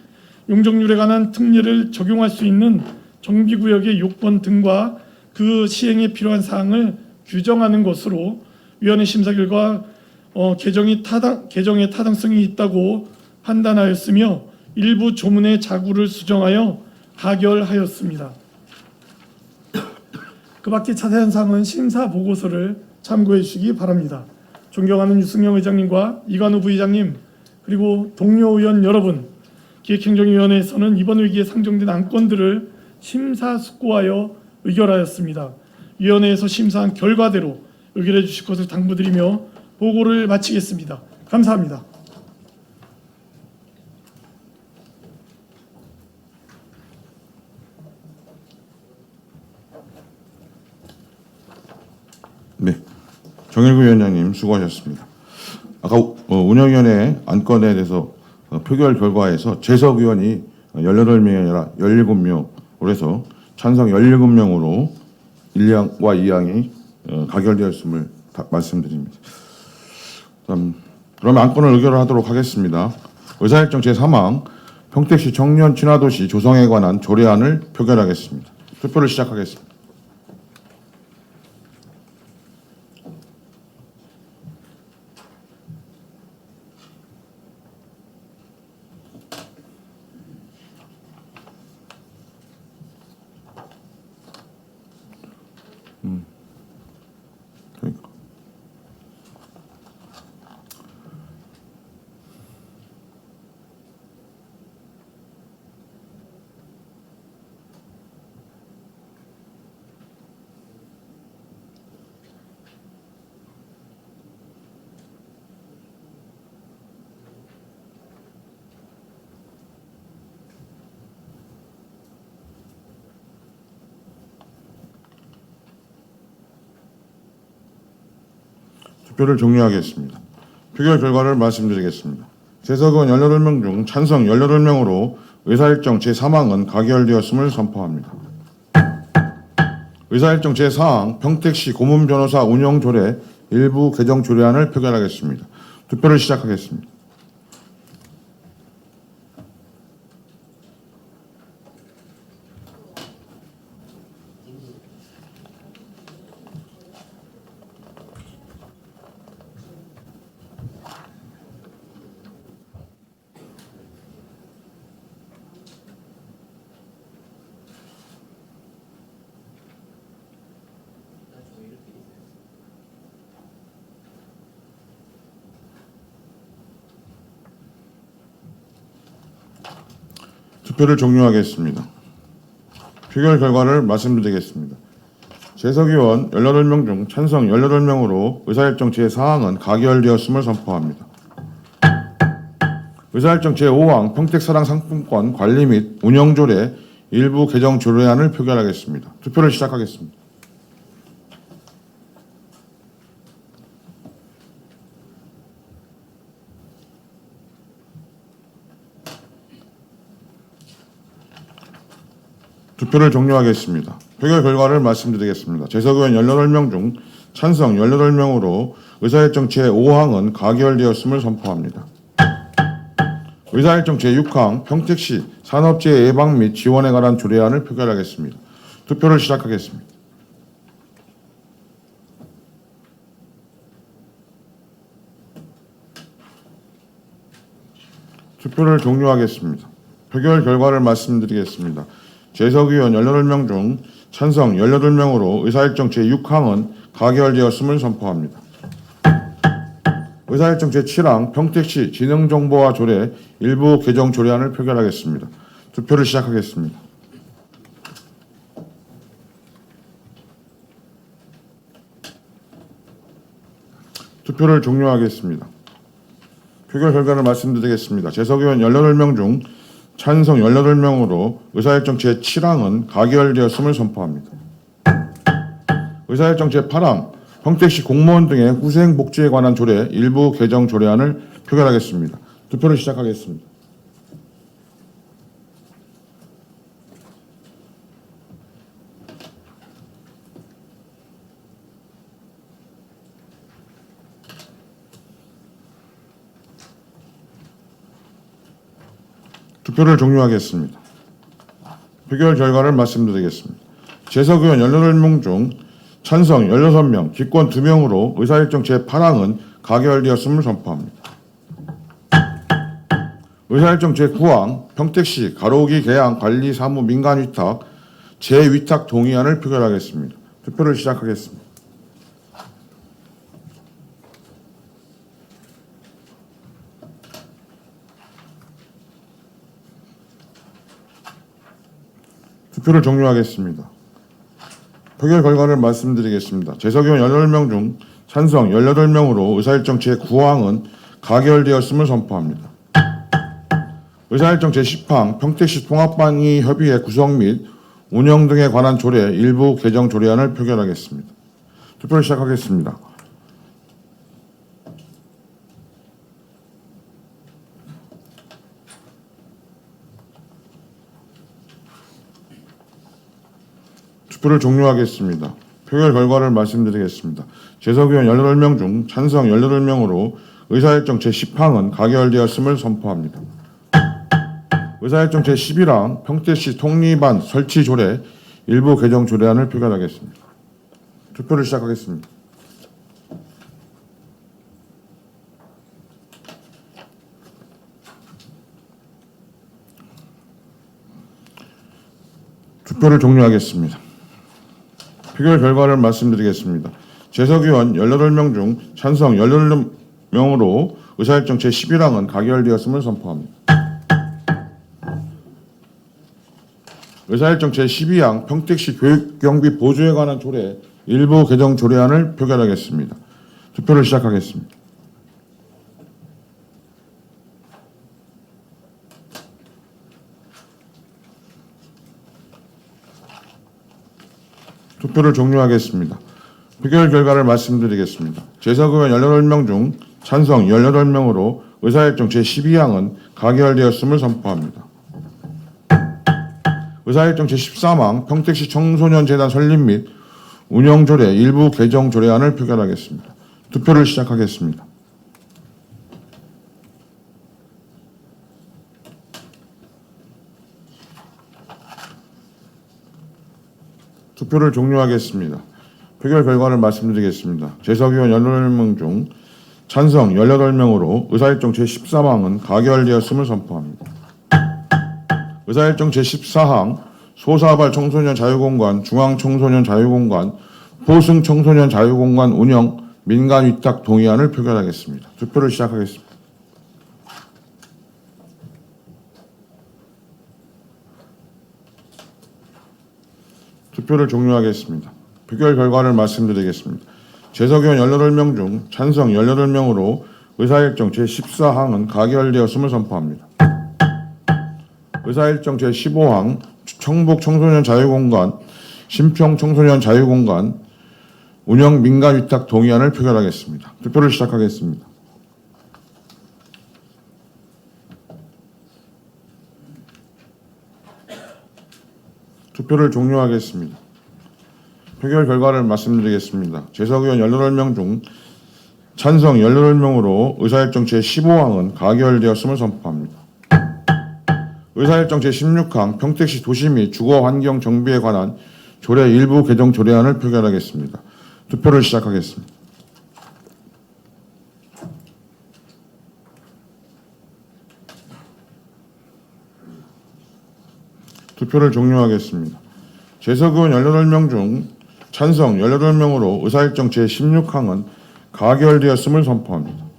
용적률에 관한 특례를 적용할 수 있는 정비구역의 요건 등과 그 시행에 필요한 사항을 규정하는 것으로 위원회 심사 결과 개정의 타당성이 있다고 판단하였으며 일부 조문의 자구를 수정하여 가결하였습니다. 그 밖에 자세한 사항은 심사 보고서를 참고해 주시기 바랍니다. 존경하는 유승영 의장님과 이관우 부의장님 그리고 동료 의원 여러분, 기획행정위원회에서는 이번 회기에 상정된 안건들을 심사숙고하여 의결하였습니다. 위원회에서 심사한 결과대로 의결해 주실 것을 당부드리며 보고를 마치겠습니다. 감사합니다. 네, 정일구 위원장님 수고하셨습니다. 아까 운영위원회 안건에 대해서 표결 결과에서 재석 의원이 18명이 아니라 17명으로 해서 찬성 17명으로 1항과 2항이 가결되었음을 말씀드립니다. 그러면 안건을 의결하도록 하겠습니다. 의사일정 제3항 평택시 청년 친화도시 조성에 관한 조례안을 표결하겠습니다. 투표를 시작하겠습니다. 그러니까. 투표를 종료하겠습니다. 표결 결과를 말씀드리겠습니다. 재석 의원 18명 중 찬성 18명으로 의사일정 제3항은 가결되었음을 선포합니다. 의사일정 제4항 평택시 고문변호사 운영조례 일부 개정 조례안을 표결하겠습니다. 투표를 시작하겠습니다. 투표를 종료하겠습니다. 표결 결과를 말씀드리겠습니다. 재석 의원 18명 중 찬성 18명으로 의사일정 제4항은 가결되었음을 선포합니다. 의사일정 제5항 평택사랑 상품권 관리 및 운영조례 일부 개정 조례안을 표결하겠습니다. 투표를 시작하겠습니다. 투표를 종료하겠습니다. 표결 결과를 말씀드리겠습니다. 재석 의원 18명 중 찬성 18명으로 의사일정 제5항은 가결되었음을 선포합니다. 의사일정 제6항 평택시 산업재해 예방 및 지원에 관한 조례안을 표결하겠습니다. 투표를 시작하겠습니다. 투표를 종료하겠습니다. 표결 결과를 말씀드리겠습니다. 재석 의원 18명 중 찬성 18명으로 의사일정 제6항은 가결되었음을 선포합니다. 의사일정 제7항 평택시 지능정보화 조례 일부 개정 조례안을 표결하겠습니다. 투표를 시작하겠습니다. 투표를 종료하겠습니다. 표결 결과를 말씀드리겠습니다. 재석 의원 18명 중 찬성 18명으로 의사일정 제7항은 가결되었음을 선포합니다. 의사일정 제8항 평택시 공무원 등의 후생복지에 관한 조례 일부 개정 조례안을 표결하겠습니다. 투표를 시작하겠습니다. 투표를 종료하겠습니다. 표결 결과를 말씀드리겠습니다. 재석 의원 18명 중 찬성 16명, 기권 2명으로 의사일정 제8항은 가결되었음을 선포합니다. 의사일정 제9항 평택시 가로기 계양 관리 사무 민간 위탁 재위탁 동의안을 표결하겠습니다. 투표를 시작하겠습니다. 투표를 종료하겠습니다. 표결 결과를 말씀드리겠습니다. 재석의원 18명 중 찬성 18명으로 의사일정 제9항은 가결되었음을 선포합니다. 의사일정 제10항 평택시 통합방위 협의회 구성 및 운영 등에 관한 조례 일부 개정 조례안을 표결하겠습니다. 투표를 시작하겠습니다. 투표를 종료하겠습니다. 표결 결과를 말씀드리겠습니다. 재석의원 18명 중 찬성 18명으로 의사일정 제10항은 가결되었음을 선포합니다. 의사일정 제11항 평택시 통리반 설치 조례 일부 개정 조례안을 표결하겠습니다. 투표를 시작하겠습니다. 투표를 종료하겠습니다. 표결 결과를 말씀드리겠습니다. 재석의원 18명 중 찬성 18명으로 의사일정 제11항은 가결되었음을 선포합니다. 의사일정 제12항 평택시 교육경비 보조에 관한 조례 일부 개정 조례안을 표결하겠습니다. 투표를 시작하겠습니다. 투표를 종료하겠습니다. 표결 결과를 말씀드리겠습니다. 재석의원 18명 중 찬성 18명으로 의사일정 제12항은 가결되었음을 선포합니다. 의사일정 제13항 평택시 청소년재단 설립 및 운영조례 일부 개정 조례안을 표결하겠습니다. 투표를 시작하겠습니다. 투표를 종료하겠습니다. 표결 결과를 말씀드리겠습니다. 재석의원 18명 중 찬성 18명으로 의사일정 제13항은 가결되었음을 선포합니다. 의사일정 제14항 소사발 청소년 자유공간, 중앙청소년 자유공간, 포승 청소년 자유공간 운영 민간 위탁 동의안을 표결하겠습니다. 투표를 시작하겠습니다. 투표를 종료하겠습니다. 표결 결과를 말씀드리겠습니다. 재석의원 18명 중 찬성 18명으로 의사일정 제14항은 가결되었음을 선포합니다. 의사일정 제15항 청북 청소년 자유공간, 신평 청소년 자유공간 운영 민간 위탁 동의안을 표결하겠습니다. 투표를 시작하겠습니다. 투표를 종료하겠습니다. 표결 결과를 말씀드리겠습니다. 재석의원 18명 중 찬성 18명으로 의사일정 제15항은 가결되었음을 선포합니다. 의사일정 제16항 평택시 도시 및 주거환경 정비에 관한 조례 일부 개정 조례안을 표결하겠습니다. 투표를 시작하겠습니다. 투표를 종료하겠습니다. 재석의원 18명 중 찬성 18명으로 의사일정 제16항은 가결되었음을 선포합니다.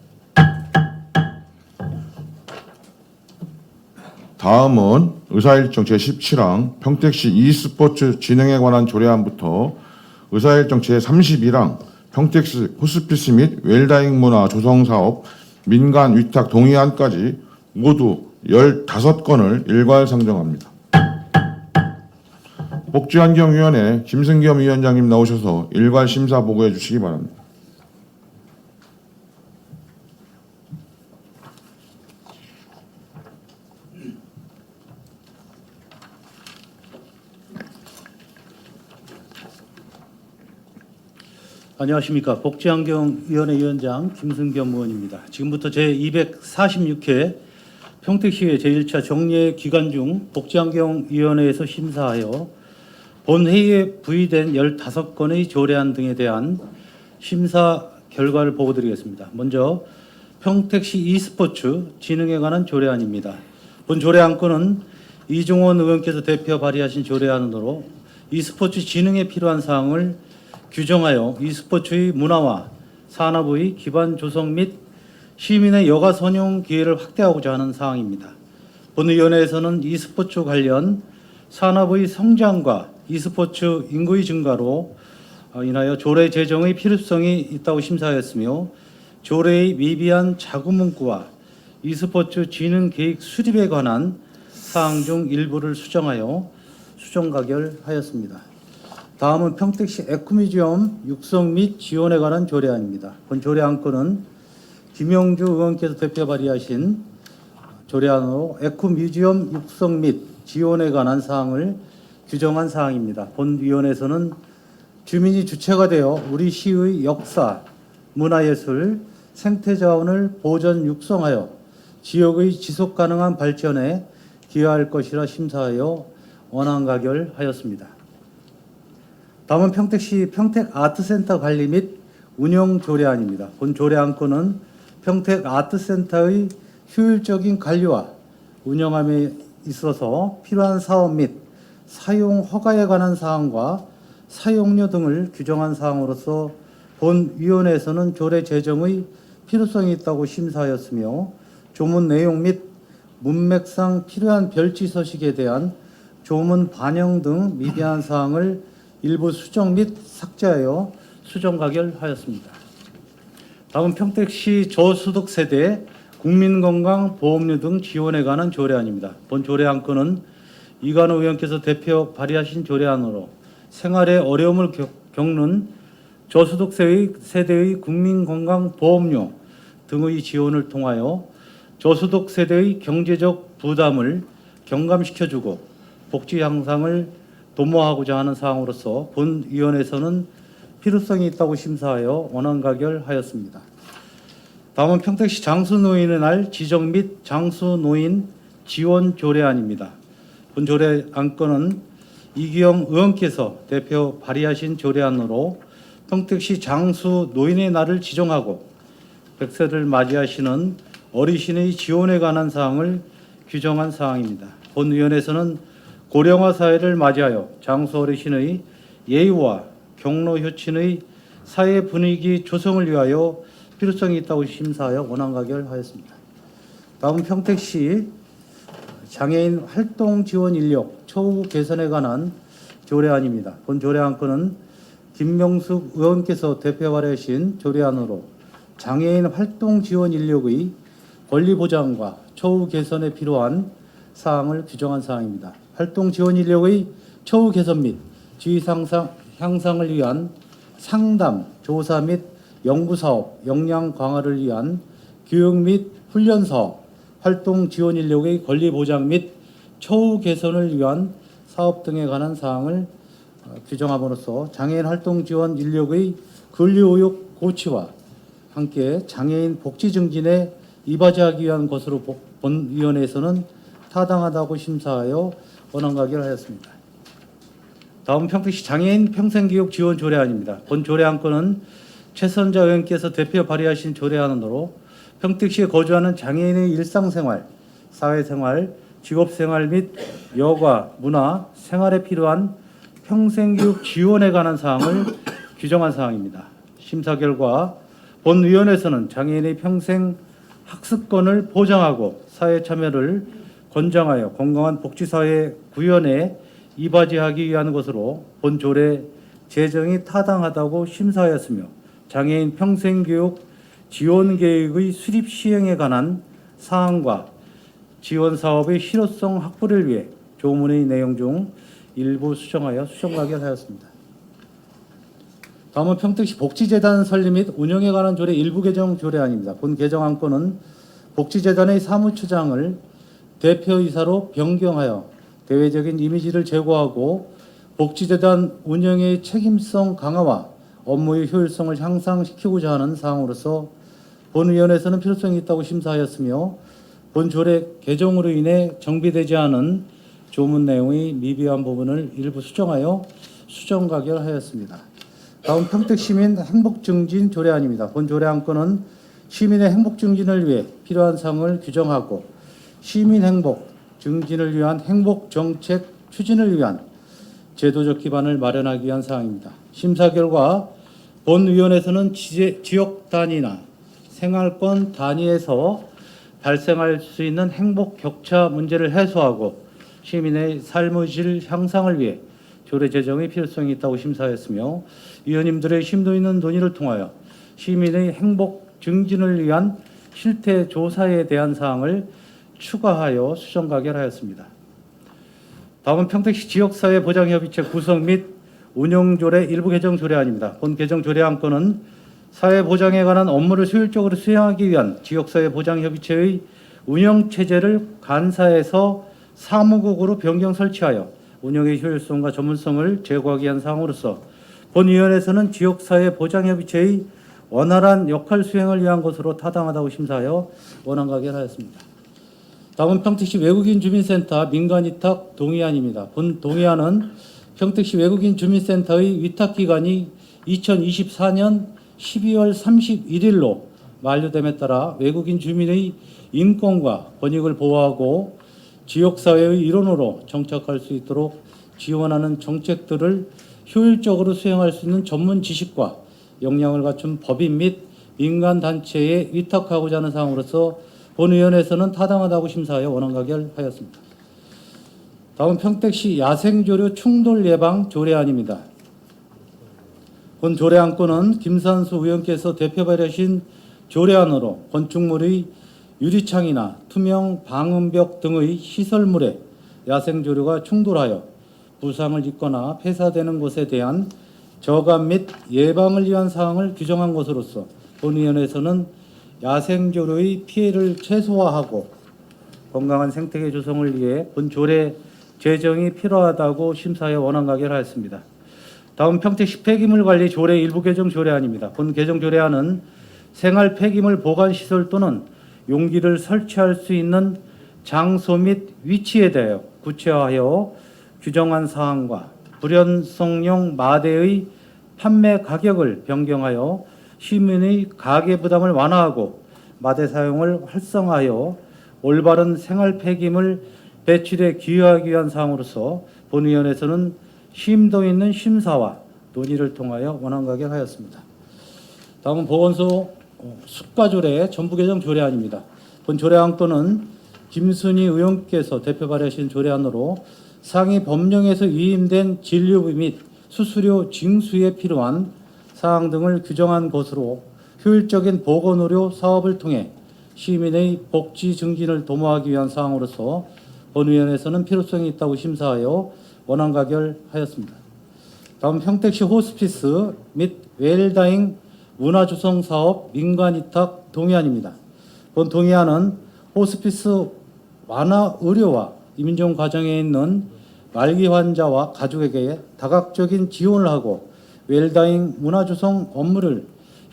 다음은 의사일정 제17항 평택시 e스포츠 진흥에 관한 조례안부터 의사일정 제31항 평택시 호스피스 및 웰다잉 문화 조성사업 민간 위탁 동의안까지 모두 15건을 일괄 상정합니다. 복지환경위원회 김승겸 위원장님 나오셔서 일괄 심사 보고해 주시기 바랍니다. 안녕하십니까. 복지환경위원회 위원장 김승겸 의원입니다. 지금부터 제246회 평택시의 제1차 정례 기간 중 복지환경위원회에서 심사하여 본 회의에 부의된 15건의 조례안 등에 대한 심사 결과를 보고드리겠습니다. 먼저 평택시 e스포츠 진흥에 관한 조례안입니다. 본 조례안건은 이종원 의원께서 대표 발의하신 조례안으로 e스포츠 진흥에 필요한 사항을 규정하여 e스포츠의 문화와 산업의 기반 조성 및 시민의 여가 선용 기회를 확대하고자 하는 사항입니다. 본위원회에서는 e스포츠 관련 산업의 성장과 e스포츠 인구의 증가로 인하여 조례 제정의 필요성이 있다고 심사하였으며 조례의 미비한 자구 문구와 e스포츠 진흥 계획 수립에 관한 사항 중 일부를 수정하여 수정 가결하였습니다. 다음은 평택시 에코뮤지엄 육성 및 지원에 관한 조례안입니다. 본 조례안건은 김영주 의원께서 대표 발의하신 조례안으로 에코뮤지엄 육성 및 지원에 관한 사항을 규정한 사항입니다. 본 위원회에서는 주민이 주체가 되어 우리 시의 역사, 문화예술, 생태자원을 보존 육성하여 지역의 지속 가능한 발전에 기여할 것이라 심사하여 원안 가결하였습니다. 다음은 평택시 평택아트센터 관리 및 운영 조례안입니다. 본 조례안건은 평택아트센터의 효율적인 관리와 운영함에 있어서 필요한 사업 및 사용 허가에 관한 사항과 사용료 등을 규정한 사항으로서 본 위원회에서는 조례 제정의 필요성이 있다고 심사하였으며 조문 내용 및 문맥상 필요한 별지 서식에 대한 조문 반영 등 미비한 사항을 일부 수정 및 삭제하여 수정 가결하였습니다. 다음 평택시 저소득 세대 국민건강보험료 등 지원에 관한 조례안입니다. 본 조례안건은 이관호 의원께서 대표 발의하신 조례안으로 생활에 어려움을 겪는 저소득 세대의 국민건강보험료 등의 지원을 통하여 저소득 세대의 경제적 부담을 경감시켜주고 복지 향상을 도모하고자 하는 사항으로서 본 위원회에서는 필요성이 있다고 심사하여 원안 가결하였습니다. 다음은 평택시 장수노인의 날 지정 및 장수노인 지원 조례안입니다. 본 조례안건은 이기영 의원께서 대표 발의하신 조례안으로 평택시 장수노인의 날을 지정하고 100세를 맞이하시는 어르신의 지원에 관한 사항을 규정한 사항입니다. 본 위원회에서는 고령화 사회를 맞이하여 장수 어르신의 예의와 경로 효친의 사회 분위기 조성을 위하여 필요성이 있다고 심사하여 원안 가결하였습니다. 다음 평택시 장애인 활동 지원 인력 처우 개선에 관한 조례안입니다. 본 조례안건은 김명숙 의원께서 대표 발의하신 조례안으로 장애인 활동 지원 인력의 권리 보장과 처우 개선에 필요한 사항을 규정한 사항입니다. 활동 지원 인력의 처우 개선 및 지위 향상을 위한 상담, 조사 및 연구 사업, 역량 강화를 위한 교육 및 훈련 사업, 활동 지원 인력의 권리 보장 및 처우 개선을 위한 사업 등에 관한 사항을 규정함으로써 장애인 활동 지원 인력의 근로의욕 고취와 함께 장애인 복지 증진에 이바지하기 위한 것으로 본 위원회에서는 타당하다고 심사하여 원안 가결하였습니다. 다음 평택시 장애인 평생교육 지원 조례안입니다. 본 조례안건은 최선자 의원께서 대표 발의하신 조례안으로 평택시에 거주하는 장애인의 일상생활, 사회생활, 직업생활 및 여가, 문화, 생활에 필요한 평생교육 지원에 관한 사항을 규정한 사항입니다. 심사 결과 본 위원회에서는 장애인의 평생 학습권을 보장하고 사회 참여를 권장하여 건강한 복지사회 구현에 이바지하기 위한 것으로 본 조례 제정이 타당하다고 심사하였으며 장애인 평생교육 지원계획의 수립 시행에 관한 사항과 지원 사업의 실효성 확보를 위해 조문의 내용 중 일부 수정하여 수정 가결하였습니다. 다음은 평택시 복지재단 설립 및 운영에 관한 조례 일부 개정 조례안입니다. 본 개정안건은 복지재단의 사무처장을 대표이사로 변경하여 대외적인 이미지를 제고하고 복지재단 운영의 책임성 강화와 업무의 효율성을 향상시키고자 하는 사항으로서 본위원회에서는 필요성이 있다고 심사하였으며 본 조례 개정으로 인해 정비되지 않은 조문 내용의 미비한 부분을 일부 수정하여 수정 가결하였습니다. 다음 평택시민 행복증진 조례안입니다. 본 조례안건은 시민의 행복 증진을 위해 필요한 사항을 규정하고 시민 행복 증진을 위한 행복 정책 추진을 위한 제도적 기반을 마련하기 위한 사항입니다. 심사 결과 본 위원회에서는 지역 단위나 생활권 단위에서 발생할 수 있는 행복 격차 문제를 해소하고 시민의 삶의 질 향상을 위해 조례 제정의 필요성이 있다고 심사하였으며 위원님들의 심도 있는 논의를 통하여 시민의 행복 증진을 위한 실태 조사에 대한 사항을 추가하여 수정 가결하였습니다. 다음은 평택시 지역사회 보장협의체 구성 및 운영조례 일부 개정 조례안입니다. 본 개정 조례안건은 사회보장에 관한 업무를 효율적으로 수행하기 위한 지역사회 보장협의체의 운영체제를 간사해서 사무국으로 변경 설치하여 운영의 효율성과 전문성을 제고하기 위한 사항으로서 본 위원회에서는 지역사회 보장협의체의 원활한 역할 수행을 위한 것으로 타당하다고 심사하여 원안 가결하였습니다. 다음은 평택시 외국인 주민센터 민간위탁 동의안입니다. 본 동의안은 평택시 외국인 주민센터의 위탁기간이 2024년 12월 31일로 만료됨에 따라 외국인 주민의 인권과 권익을 보호하고 지역사회의 일원으로 정착할 수 있도록 지원하는 정책들을 효율적으로 수행할 수 있는 전문 지식과 역량을 갖춘 법인 및 민간단체에 위탁하고자 하는 사항으로서 본위원회에서는 타당하다고 심사하여 원안 가결하였습니다. 다음 평택시 야생조류 충돌 예방 조례안입니다. 본 조례안건은 김산수 의원께서 대표 발의하신 조례안으로 건축물의 유리창이나 투명 방음벽 등의 시설물에 야생조류가 충돌하여 부상을 입거나 폐사되는 것에 대한 저감 및 예방을 위한 사항을 규정한 것으로서 본위원회에서는 야생조류의 피해를 최소화하고 건강한 생태계 조성을 위해 본 조례 제정이 필요하다고 심사하여 원안 가결하였습니다. 다음 평택시 폐기물 관리 조례 일부 개정 조례안입니다. 본 개정 조례안은 생활 폐기물 보관 시설 또는 용기를 설치할 수 있는 장소 및 위치에 대하여 구체화하여 규정한 사항과 불연성용 마대의 판매 가격을 변경하여 시민의 가계 부담을 완화하고 마대 사용을 활성화하여 올바른 생활 폐기물 배출에 기여하기 위한 사항으로서 본위원회에서는 심도 있는 심사와 논의를 통하여 원안 가결하였습니다. 다음은 보건소 숙가조례 전부 개정 조례안입니다. 본 조례안건은 김순희 의원께서 대표 발의하신 조례안으로 상위 법령에서 위임된 진료비 및 수수료 징수에 필요한 사항 등을 규정한 것으로 효율적인 보건의료 사업을 통해 시민의 복지 증진을 도모하기 위한 사항으로서 본위원회에서는 필요성이 있다고 심사하여 원안 가결하였습니다. 다음 평택시 호스피스 및 웰다잉 문화조성 사업 민간위탁 동의안입니다. 본 동의안은 호스피스 완화 의료와 임종 과정에 있는 말기 환자와 가족에게 다각적인 지원을 하고 웰다잉 문화조성 업무를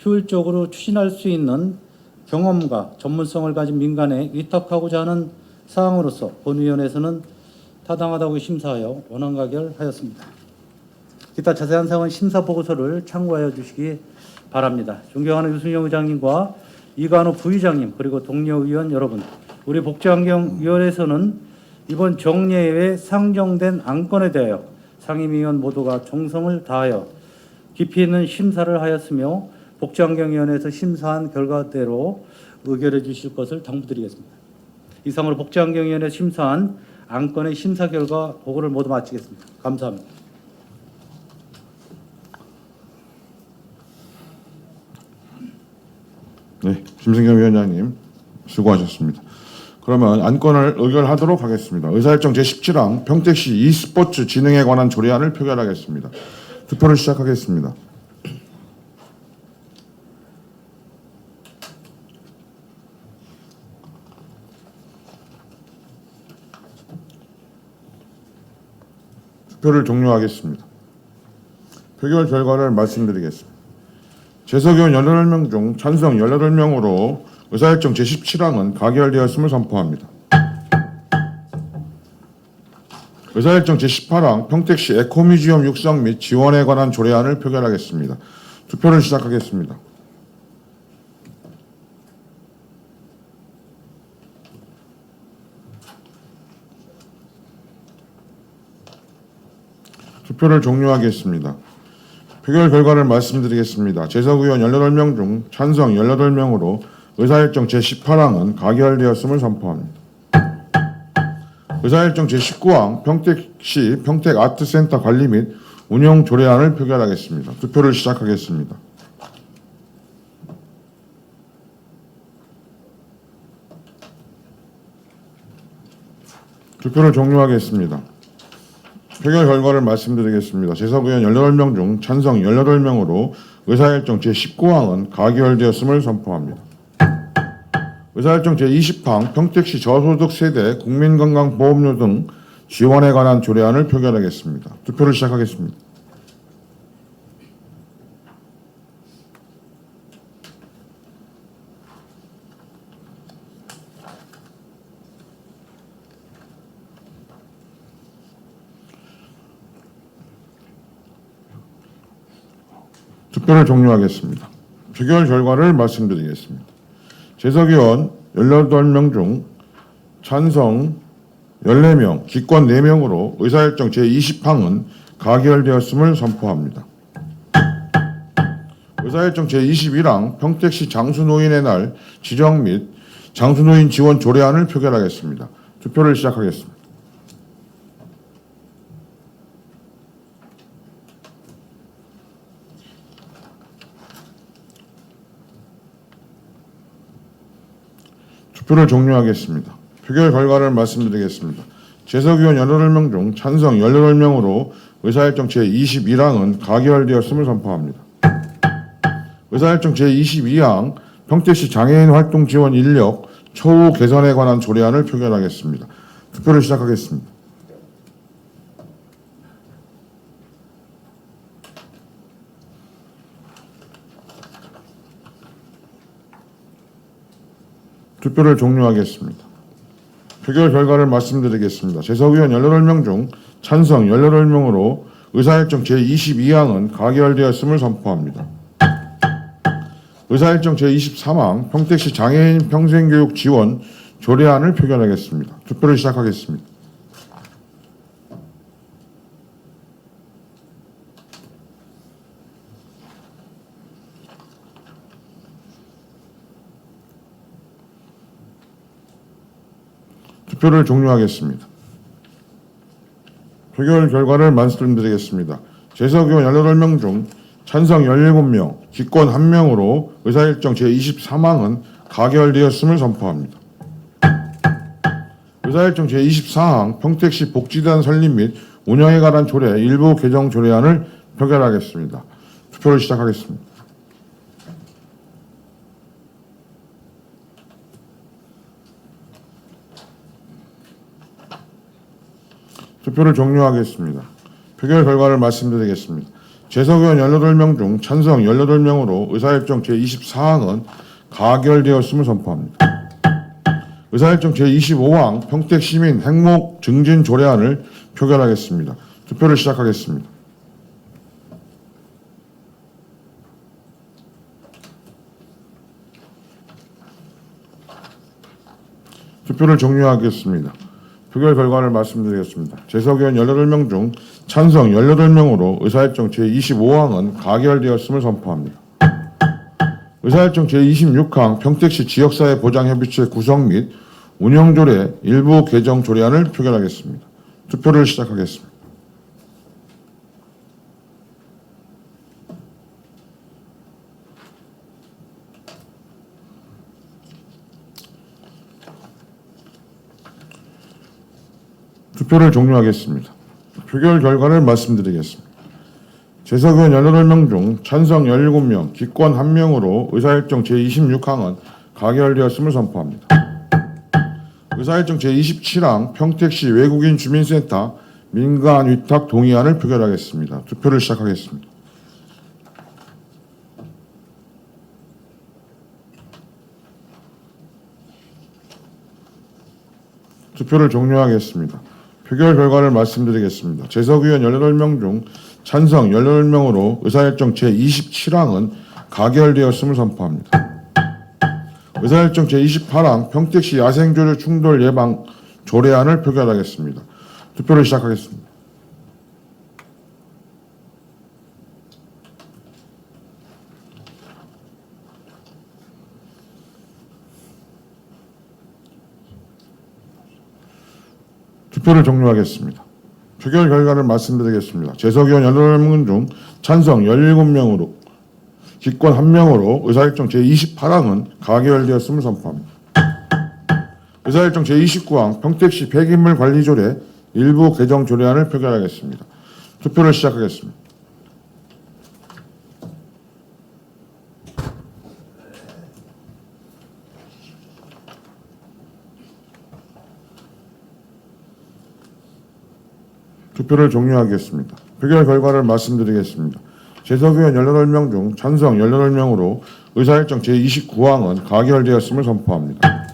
효율적으로 추진할 수 있는 경험과 전문성을 가진 민간에 위탁하고자 하는 사항으로서 본위원회에서는 타당하다고 심사하여 원안 가결하였습니다. 기타 자세한 사항은 심사 보고서를 참고하여 주시기 바랍니다. 존경하는 유승영 의장님과 이관우 부의장님 그리고 동료 의원 여러분, 우리 복지환경위원회에서는 이번 정례에 상정된 안건에 대하여 상임위원 모두가 정성을 다하여 깊이 있는 심사를 하였으며 복지환경위원회에서 심사한 결과대로 의결해 주실 것을 당부드리겠습니다. 이상으로 복지환경위원회 심사한 안건의 심사 결과 보고를 모두 마치겠습니다. 감사합니다. 네, 심승경 위원장님 수고하셨습니다. 그러면 안건을 의결하도록 하겠습니다. 의사일정 제17항 평택시 e스포츠 진흥에 관한 조례안을 표결하겠습니다. 투표를 시작하겠습니다. 투표를 종료하겠습니다. 표결 결과를 말씀드리겠습니다. 재석의원 18명 중 찬성 18명으로 의사일정 제17항은 가결되었음을 선포합니다. 의사일정 제18항 평택시 에코뮤지엄 육성 및 지원에 관한 조례안을 표결하겠습니다. 투표를 시작하겠습니다. 투표를 종료하겠습니다. 표결 결과를 말씀드리겠습니다. 재석 의원 18명 중 찬성 18명으로 의사일정 제18항은 가결되었음을 선포합니다. 의사일정 제19항 평택시 평택아트센터 관리 및 운영 조례안을 표결하겠습니다. 투표를 시작하겠습니다. 투표를 종료하겠습니다. 표결 결과를 말씀드리겠습니다. 재석 의원 18명 중 찬성 18명으로 의사일정 제19항은 가결되었음을 선포합니다. 의사일정 제20항 평택시 저소득 세대 국민건강보험료 등 지원에 관한 조례안을 표결하겠습니다. 투표를 시작하겠습니다. 투표를 종료하겠습니다. 표결 결과를 말씀드리겠습니다. 재석 의원 18명 중 찬성 14명, 기권 4명으로 의사일정 제20항은 가결되었음을 선포합니다. 의사일정 제21항 평택시 장수노인의 날 지정 및 장수노인 지원 조례안을 표결하겠습니다. 투표를 시작하겠습니다. 투표를 종료하겠습니다. 표결 결과를 말씀드리겠습니다. 재석 의원 18명 중 찬성 18명으로 의사일정 제21항은 가결되었음을 선포합니다. 의사일정 제22항 평택시 장애인 활동 지원 인력 처우 개선에 관한 조례안을 표결하겠습니다. 투표를 시작하겠습니다. 투표를 종료하겠습니다. 표결 결과를 말씀드리겠습니다. 재석 의원 18명 중 찬성 18명으로 의사일정 제22항은 가결되었음을 선포합니다. 의사일정 제23항 평택시 장애인 평생교육 지원 조례안을 표결하겠습니다. 투표를 시작하겠습니다. 투표를 종료하겠습니다. 표결 결과를 말씀드리겠습니다. 재석 의원 18명 중 찬성 17명, 기권 1명으로 의사일정 제23항은 가결되었음을 선포합니다. 의사일정 제24항 평택시 복지단 설립 및 운영에 관한 조례 일부 개정 조례안을 표결하겠습니다. 투표를 시작하겠습니다. 투표를 종료하겠습니다. 표결 결과를 말씀드리겠습니다. 재석 의원 18명 중 찬성 18명으로 의사일정 제24항은 가결되었음을 선포합니다. 의사일정 제25항 평택시민 행복 증진 조례안을 표결하겠습니다. 투표를 시작하겠습니다. 투표를 종료하겠습니다. 표결 결과를 말씀드리겠습니다. 재석 의원 18명 중 찬성 18명으로 의사일정 제25항은 가결되었음을 선포합니다. 의사일정 제26항 평택시 지역사회 보장협의체 구성 및 운영조례 일부 개정 조례안을 표결하겠습니다. 투표를 시작하겠습니다. 투표를 종료하겠습니다. 표결 결과를 말씀드리겠습니다. 재석 의원 18명 중 찬성 17명, 기권 1명으로 의사일정 제26항은 가결되었음을 선포합니다. 의사일정 제27항 평택시 외국인 주민센터 민간 위탁 동의안을 표결하겠습니다. 투표를 시작하겠습니다. 투표를 종료하겠습니다. 표결 결과를 말씀드리겠습니다. 재석위원 18명 중 찬성 18명으로 의사일정 제27항은 가결되었음을 선포합니다. 의사일정 제28항 평택시 야생조류 충돌 예방 조례안을 표결하겠습니다. 투표를 시작하겠습니다. 투표를 종료하겠습니다. 표결 결과를 말씀드리겠습니다. 재석위원 18명 중 찬성 17명으로 기권 1명으로 의사일정 제28항은 가결되었음을 선포합니다. 의사일정 제29항 평택시 폐기물 관리조례 일부 개정 조례안을 표결하겠습니다. 투표를 시작하겠습니다. 투표를 종료하겠습니다. 표결 결과를 말씀드리겠습니다. 재석위원 18명 중 찬성 18명으로 의사일정 제29항은 가결되었음을 선포합니다.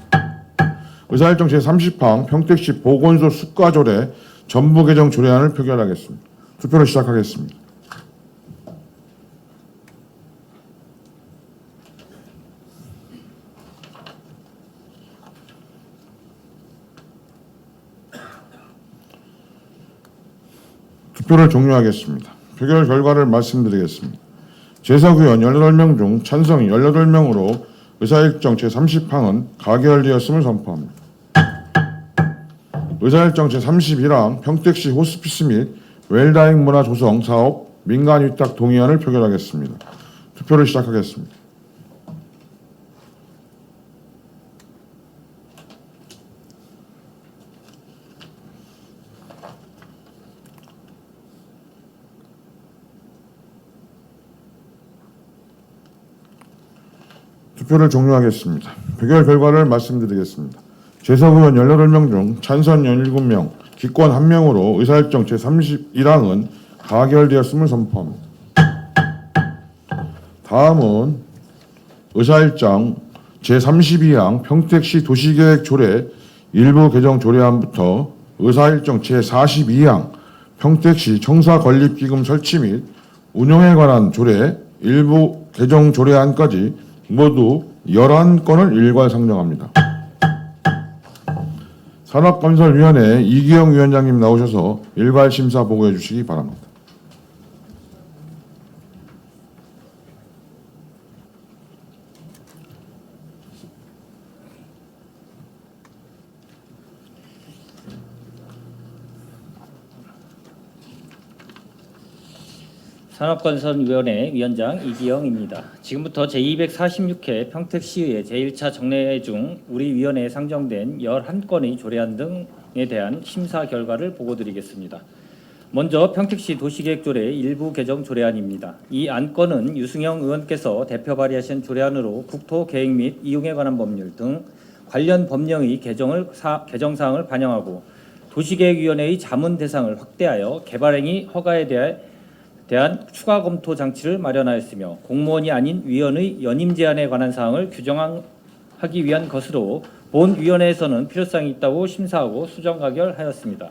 의사일정 제30항 평택시 보건소 수가조례 전부 개정 조례안을 표결하겠습니다. 투표를 시작하겠습니다. 투표를 종료하겠습니다. 표결 결과를 말씀드리겠습니다. 재석위원 18명 중 찬성 18명으로 의사일정 제30항은 가결되었음을 선포합니다. 의사일정 제31항 평택시 호스피스 및 웰다잉 문화 조성 사업 민간 위탁 동의안을 표결하겠습니다. 투표를 시작하겠습니다. 투표를 종료하겠습니다. 표결 결과를 말씀드리겠습니다. 재석의원 18명 중 찬성 17명, 기권 1명으로 의사일정 제31항은 가결되었음을 선포합니다. 다음은 의사일정 제32항 평택시 도시계획 조례 일부 개정 조례안부터 의사일정 제42항 평택시 청사건립기금 설치 및 운영에 관한 조례 일부 개정 조례안까지 모두 11건을 일괄 상정합니다. 산업건설위원회 이기영 위원장님 나오셔서 일괄 심사 보고해 주시기 바랍니다. 산업건설위원회 위원장 이기영입니다. 지금부터 제246회 평택시의회 제1차 정례회 중 우리 위원회에 상정된 11건의 조례안 등에 대한 심사 결과를 보고드리겠습니다. 먼저 평택시 도시계획조례 일부 개정 조례안입니다. 이 안건은 유승영 의원께서 대표 발의하신 조례안으로 국토계획 및 이용에 관한 법률 등 관련 법령의 개정사항을 반영하고 도시계획위원회의 자문 대상을 확대하여 개발행위 허가에 대한 추가 검토 장치를 마련하였으며 공무원이 아닌 위원의 연임 제한에 관한 사항을 규정하기 위한 것으로 본 위원회에서는 필요성이 있다고 심사하고 수정 가결하였습니다.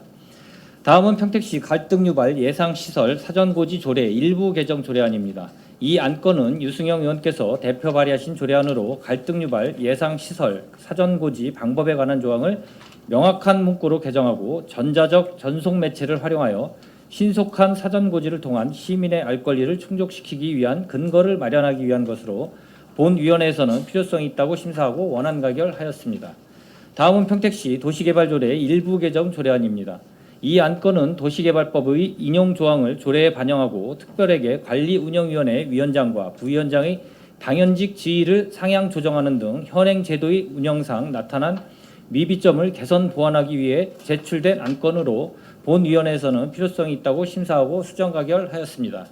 다음은 평택시 갈등 유발 예상시설 사전고지 조례 일부 개정 조례안입니다. 이 안건은 유승영 의원께서 대표 발의하신 조례안으로 갈등 유발 예상시설 사전고지 방법에 관한 조항을 명확한 문구로 개정하고 전자적 전속 매체를 활용하여 신속한 사전고지를 통한 시민의 알 권리를 충족시키기 위한 근거를 마련하기 위한 것으로 본 위원회에서는 필요성이 있다고 심사하고 원안 가결하였습니다. 다음은 평택시 도시개발조례 일부 개정 조례안입니다. 이 안건은 도시개발법의 인용 조항을 조례에 반영하고 특별하게 관리운영위원회 위원장과 부위원장의 당연직 지위를 상향 조정하는 등 현행 제도의 운영상 나타난 미비점을 개선 보완하기 위해 제출된 안건으로 본 위원회에서는 필요성이 있다고 심사하고 수정 가결하였습니다.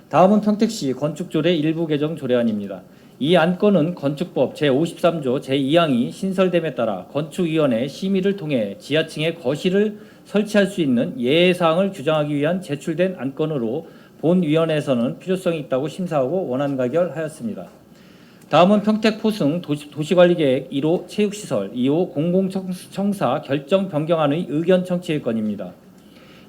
다음은 평택시 건축조례 일부 개정 조례안입니다. 이 안건은 건축법 제53조 제2항이 신설됨에 따라 건축위원회 심의를 통해 지하층에 거실을 설치할 수 있는 예외사항을 규정하기 위한 제출된 안건으로 본 위원회에서는 필요성이 있다고 심사하고 원안 가결하였습니다. 다음은 평택 포승 도시관리계획 1호 체육시설, 2호 공공청사 결정 변경안의 의견 청취의 건입니다.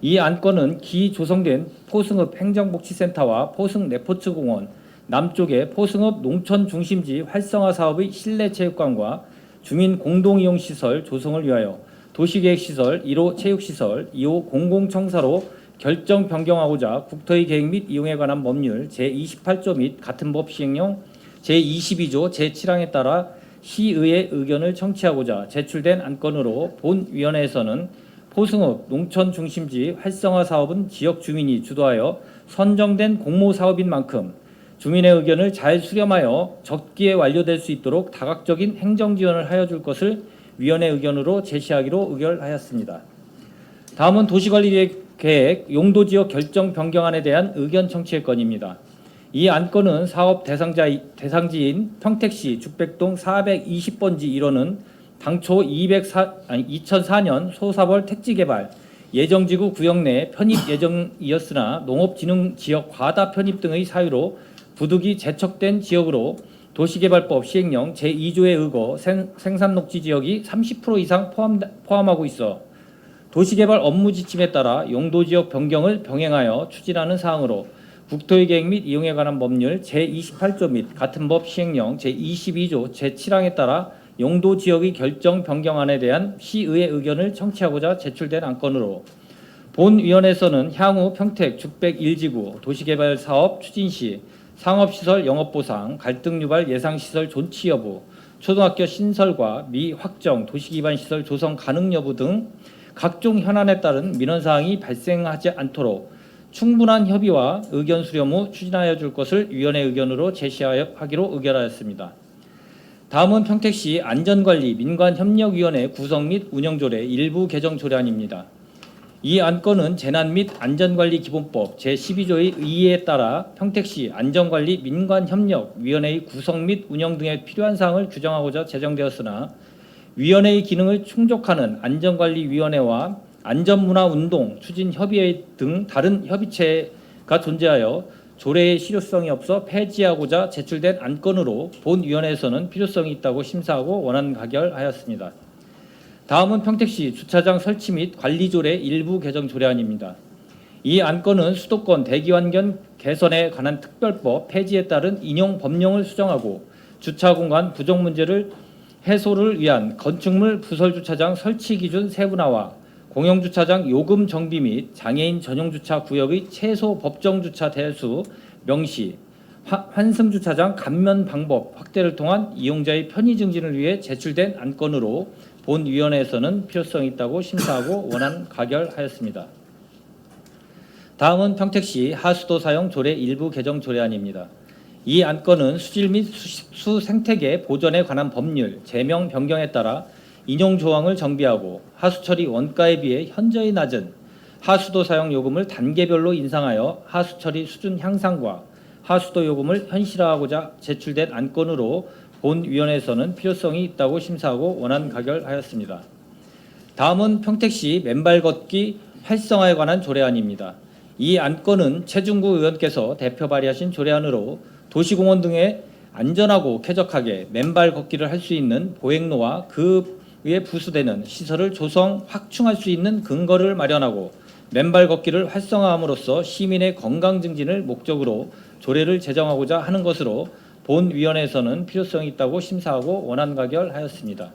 이 안건은 기조성된 포승읍 행정복지센터와 포승 레포츠공원, 남쪽의 포승읍 농촌중심지 활성화 사업의 실내체육관과 주민 공동이용시설 조성을 위하여 도시계획시설 1호 체육시설, 2호 공공청사로 결정 변경하고자 국토의 계획 및 이용에 관한 법률 제28조 및 같은 법 시행령 제22조 제7항에 따라 시의회 의견을 청취하고자 제출된 안건으로 본 위원회에서는 포승읍 농촌 중심지 활성화 사업은 지역 주민이 주도하여 선정된 공모 사업인 만큼 주민의 의견을 잘 수렴하여 적기에 완료될 수 있도록 다각적인 행정 지원을 하여 줄 것을 위원회 의견으로 제시하기로 의결하였습니다. 다음은 도시관리계획 용도지역 결정 변경안에 대한 의견 청취의 건입니다. 이 안건은 사업 대상지인 평택시 죽백동 420번지 1호는 당초 2004년 소사벌 택지개발 예정지구 구역 내 편입 예정이었으나 농업진흥지역 과다 편입 등의 사유로 부득이 제척된 지역으로 도시개발법 시행령 제2조에 의거 생산녹지 지역이 30% 이상 포함하고 있어 도시개발 업무 지침에 따라 용도지역 변경을 병행하여 추진하는 사항으로 국토의 계획 및 이용에 관한 법률 제28조 및 같은 법 시행령 제22조 제7항에 따라 용도지역의 결정 변경안에 대한 시의회 의견을 청취하고자 제출된 안건으로 본위원회에서는 향후 평택 죽백 1지구 도시개발 사업 추진 시 상업시설 영업보상, 갈등 유발 예상시설 존치 여부, 초등학교 신설과 미확정 도시기반시설 조성 가능 여부 등 각종 현안에 따른 민원사항이 발생하지 않도록 충분한 협의와 의견 수렴 후 추진하여 줄 것을 위원회 의견으로 제시하기로 의결하였습니다. 다음은 평택시 안전관리 민관협력위원회 구성 및 운영조례 일부 개정 조례안입니다. 이 안건은 재난 및 안전관리 기본법 제12조의 의의에 따라 평택시 안전관리 민관협력위원회의 구성 및 운영 등에 필요한 사항을 규정하고자 제정되었으나 위원회의 기능을 충족하는 안전관리위원회와 안전문화운동 추진협의회 등 다른 협의체가 존재하여 조례의 실효성이 없어 폐지하고자 제출된 안건으로 본위원회에서는 필요성이 있다고 심사하고 원안 가결하였습니다. 다음은 평택시 주차장 설치 및 관리조례 일부 개정 조례안입니다. 이 안건은 수도권 대기환경 개선에 관한 특별법 폐지에 따른 인용 법령을 수정하고 주차공간 부족 문제를 해소를 위한 건축물 부설주차장 설치 기준 세분화와 공영주차장 요금 정비 및 장애인 전용주차 구역의 최소 법정주차 대수 명시, 환승주차장 감면 방법 확대를 통한 이용자의 편의 증진을 위해 제출된 안건으로 본위원회에서는 필요성이 있다고 심사하고 원안 가결하였습니다. 다음은 평택시 하수도 사용 조례 일부 개정 조례안입니다. 이 안건은 수질 및 수생태계 보존에 관한 법률 제명 변경에 따라 인용 조항을 정비하고 하수처리 원가에 비해 현저히 낮은 하수도 사용 요금을 단계별로 인상하여 하수처리 수준 향상과 하수도 요금을 현실화하고자 제출된 안건으로 본위원회에서는 필요성이 있다고 심사하고 원안 가결하였습니다. 다음은 평택시 맨발 걷기 활성화에 관한 조례안입니다. 이 안건은 최중구 의원께서 대표 발의하신 조례안으로 도시공원 등에 안전하고 쾌적하게 맨발 걷기를 할 수 있는 보행로와 그 위에 부수되는 시설을 조성, 확충할 수 있는 근거를 마련하고 맨발 걷기를 활성화함으로써 시민의 건강 증진을 목적으로 조례를 제정하고자 하는 것으로 본위원회에서는 필요성이 있다고 심사하고 원안 가결하였습니다.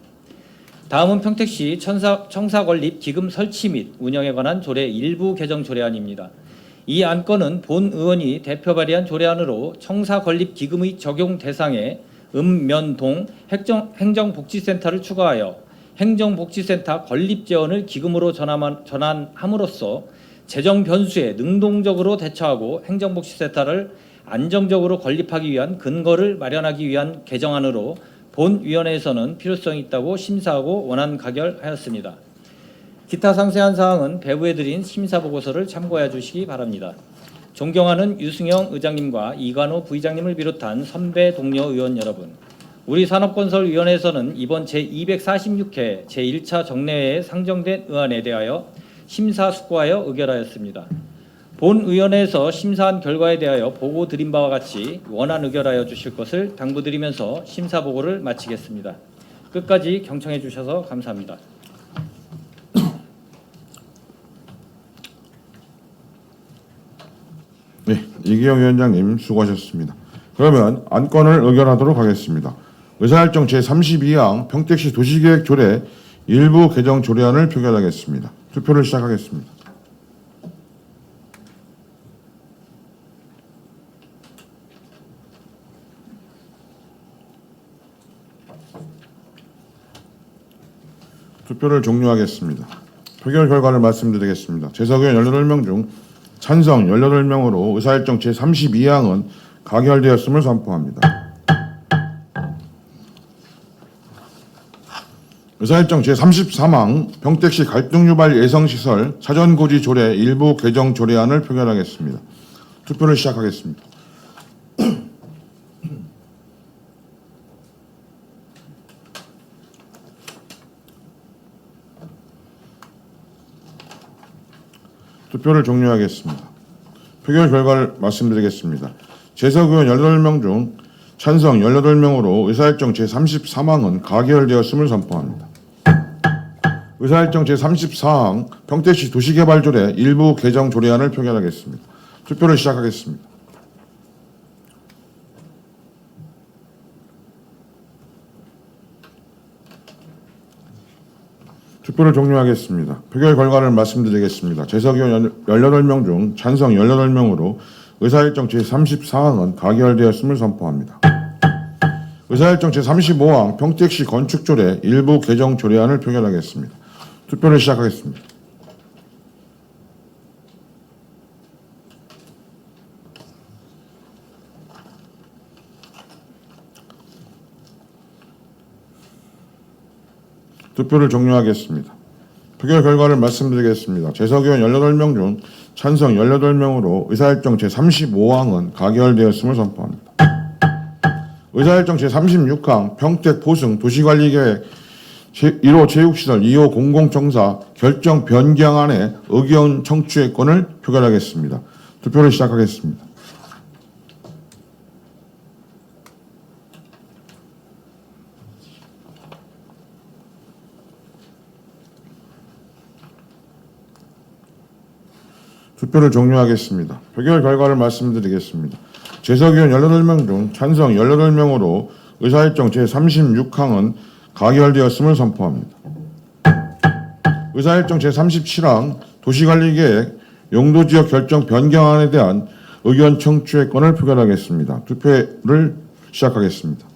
다음은 평택시 청사건립 기금 설치 및 운영에 관한 조례 일부 개정 조례안입니다. 이 안건은 본 의원이 대표 발의한 조례안으로 청사건립 기금의 적용 대상에 읍면동 행정복지센터를 추가하여 행정복지센터 건립재원을 기금으로 전환함으로써 재정 변수에 능동적으로 대처하고 행정복지센터를 안정적으로 건립하기 위한 근거를 마련하기 위한 개정안으로 본위원회에서는 필요성이 있다고 심사하고 원안 가결하였습니다. 기타 상세한 사항은 배부에 드린 심사보고서를 참고해 주시기 바랍니다. 존경하는 유승영 의장님과 이관호 부의장님을 비롯한 선배 동료 의원 여러분, 우리 산업건설위원회에서는 이번 제246회 제1차 정례회에 상정된 의안에 대하여 심사숙고하여 의결하였습니다. 본위원회에서 심사한 결과에 대하여 보고 드린 바와 같이 원안 의결하여 주실 것을 당부드리면서 심사 보고를 마치겠습니다. 끝까지 경청해 주셔서 감사합니다. 네, 이기영 위원장님 수고하셨습니다. 그러면 안건을 의결하도록 하겠습니다. 의사일정 제32항 평택시 도시계획 조례 일부 개정 조례안을 표결하겠습니다. 투표를 시작하겠습니다. 투표를 종료하겠습니다. 표결 결과를 말씀드리겠습니다. 재석의원 18명 중 찬성 18명으로 의사일정 제32항은 가결되었음을 선포합니다. 의사일정 제33항 평택시 갈등유발 예성시설 사전고지 조례 일부 개정 조례안을 표결하겠습니다. 투표를 시작하겠습니다. 투표를 종료하겠습니다. 표결 결과를 말씀드리겠습니다. 재석 의원 18명 중 찬성 18명으로 의사일정 제33항은 가결되었음을 선포합니다. 의사일정 제34항 평택시 도시개발조례 일부 개정 조례안을 표결하겠습니다. 투표를 시작하겠습니다. 투표를 종료하겠습니다. 표결 결과를 말씀드리겠습니다. 재석 의원 18명 중 찬성 18명으로 의사일정 제34항은 가결되었음을 선포합니다. 의사일정 제35항 평택시 건축조례 일부 개정 조례안을 표결하겠습니다. 투표를 시작하겠습니다. 투표를 종료하겠습니다. 표결 결과를 말씀드리겠습니다. 재석 의원 18명 중 찬성 18명으로 의사일정 제35항은 가결되었음을 선포합니다. 의사일정 제36항 평택 포승 도시관리계획 1호 체육시설 2호 공공청사 결정 변경안의 의견 청취의 건을 표결하겠습니다. 투표를 시작하겠습니다. 투표를 종료하겠습니다. 표결 결과를 말씀드리겠습니다. 재석 의원 18명 중 찬성 18명으로 의사일정 제36항은 가결되었음을 선포합니다. 의사일정 제37항 도시관리계획 용도지역 결정 변경안에 대한 의견 청취의 건을 표결하겠습니다. 투표를 시작하겠습니다.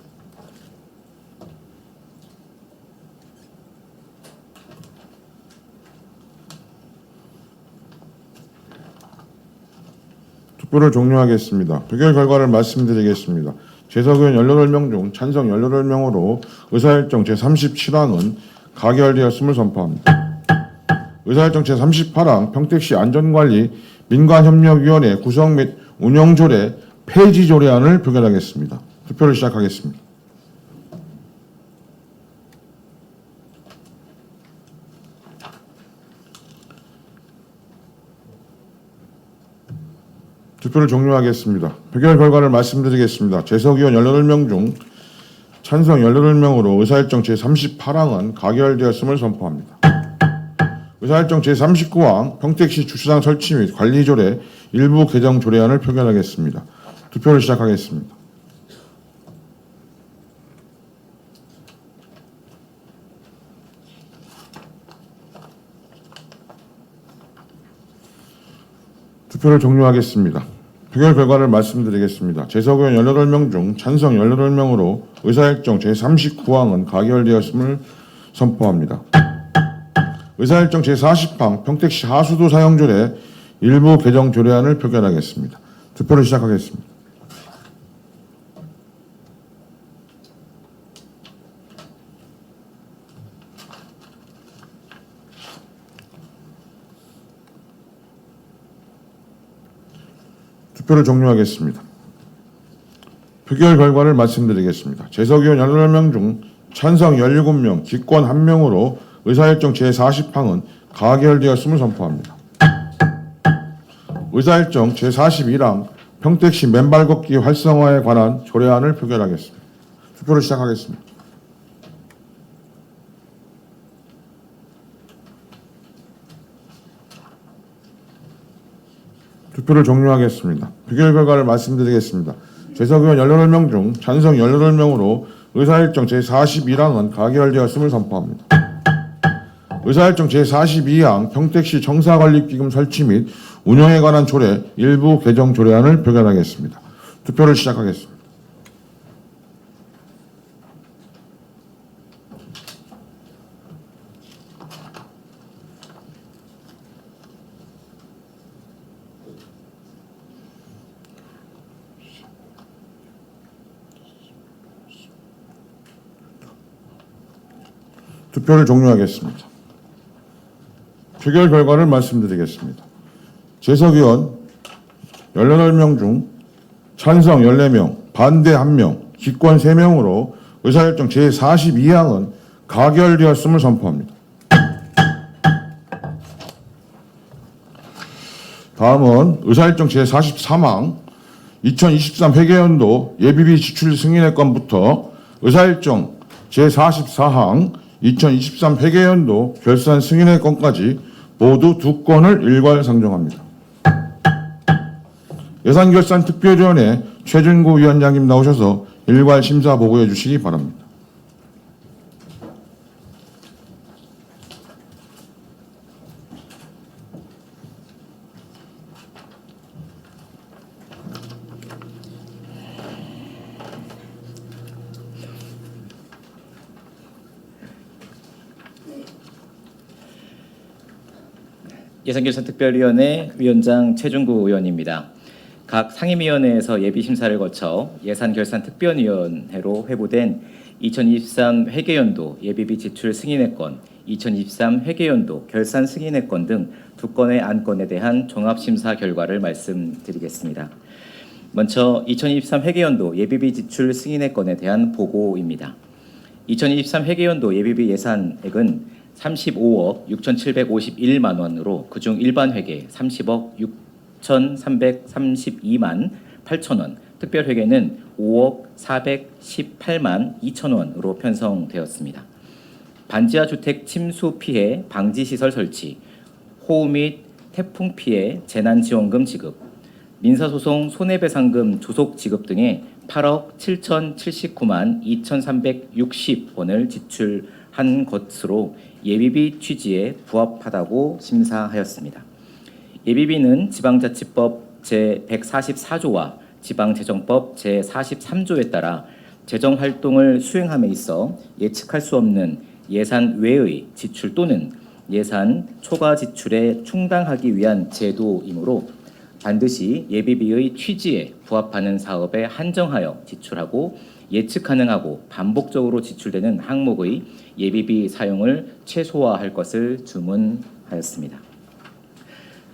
투표를 종료하겠습니다. 표결 결과를 말씀드리겠습니다. 재석 의원 18명 중 찬성 18명으로 의사일정 제37항은 가결되었음을 선포합니다. 의사일정 제38항 평택시 안전관리 민관협력위원회 구성 및 운영조례 폐지 조례안을 표결하겠습니다. 투표를 시작하겠습니다. 투표를 종료하겠습니다. 표결 결과를 말씀드리겠습니다. 재석 의원 18명 중 찬성 18명으로 의사일정 제38항은 가결되었음을 선포합니다. 의사일정 제39항 평택시 주차장 설치 및 관리조례 일부 개정 조례안을 표결하겠습니다. 투표를 시작하겠습니다. 투표를 종료하겠습니다. 표결 결과를 말씀드리겠습니다. 재석 의원 18명 중 찬성 18명으로 의사일정 제39항은 가결되었음을 선포합니다. 의사일정 제40항 평택시 하수도 사용조례 일부 개정 조례안을 표결하겠습니다. 투표를 시작하겠습니다. 투표를 종료하겠습니다. 표결 결과를 말씀드리겠습니다. 재석 의원 18명 중 찬성 17명, 기권 1명으로 의사일정 제40항은 가결되었음을 선포합니다. 의사일정 제41항 평택시 맨발 걷기 활성화에 관한 조례안을 표결하겠습니다. 투표를 시작하겠습니다. 투표를 종료하겠습니다. 표결 결과를 말씀드리겠습니다. 재석 의원 18명 중 찬성 18명으로 의사일정 제41항은 가결되었음을 선포합니다. 의사일정 제42항 평택시 청사관리기금 설치 및 운영에 관한 조례 일부 개정 조례안을 표결하겠습니다. 투표를 시작하겠습니다. 투표를 종료하겠습니다. 표결 결과를 말씀드리겠습니다. 재석 의원 18명 중 찬성 14명, 반대 1명, 기권 3명으로 의사일정 제42항은 가결되었음을 선포합니다. 다음은 의사일정 제43항 2023 회계연도 예비비 지출 승인의 건부터 의사일정 제44항 2023 회계연도 결산 승인의 건까지 모두 2건을 일괄 상정합니다. 예산결산특별위원회 최준구 위원장님 나오셔서 일괄 심사 보고해 주시기 바랍니다. 예산결산특별위원회 위원장 최준구 의원입니다. 각 상임위원회에서 예비심사를 거쳐 예산결산특별위원회로 회부된 2023 회계연도 예비비 지출 승인의 건, 2023 회계연도 결산 승인의 건 등 2건의 안건에 대한 종합심사 결과를 말씀드리겠습니다. 먼저 2023 회계연도 예비비 지출 승인의 건에 대한 보고입니다. 2023 회계연도 예비비 예산액은 35억 6,751만 원으로 그중 일반 회계 30억 6,332만 8천 원, 특별 회계는 5억 418만 2천 원으로 편성되었습니다. 반지하 주택 침수 피해 방지 시설 설치, 호우 및 태풍 피해 재난지원금 지급, 민사소송 손해배상금 조속 지급 등의 8억 7,079만 2,360원을 지출한 것으로 예비비 취지에 부합하다고 심사하였습니다. 예비비는 지방자치법 제144조와 지방재정법 제43조에 따라 재정활동을 수행함에 있어 예측할 수 없는 예산 외의 지출 또는 예산 초과 지출에 충당하기 위한 제도이므로 반드시 예비비의 취지에 부합하는 사업에 한정하여 지출하고 예측 가능하고 반복적으로 지출되는 항목의 예비비 사용을 최소화할 것을 주문하였습니다.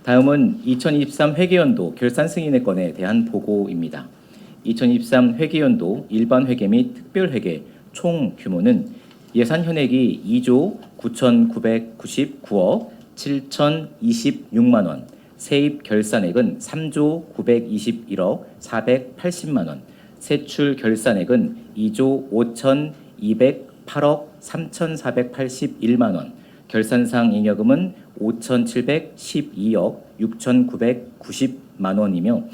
다음은 2023 회계연도 결산 승인의 건에 대한 보고입니다. 2023 회계연도 일반 회계 및 특별 회계 총 규모는 예산 현액이 2조 9,999억 7,026만 원, 세입 결산액은 3조 921억 480만 원, 세출 결산액은 2조 5,208억 3,481만 원, 결산상 잉여금은 5,712억 6,990만 원이며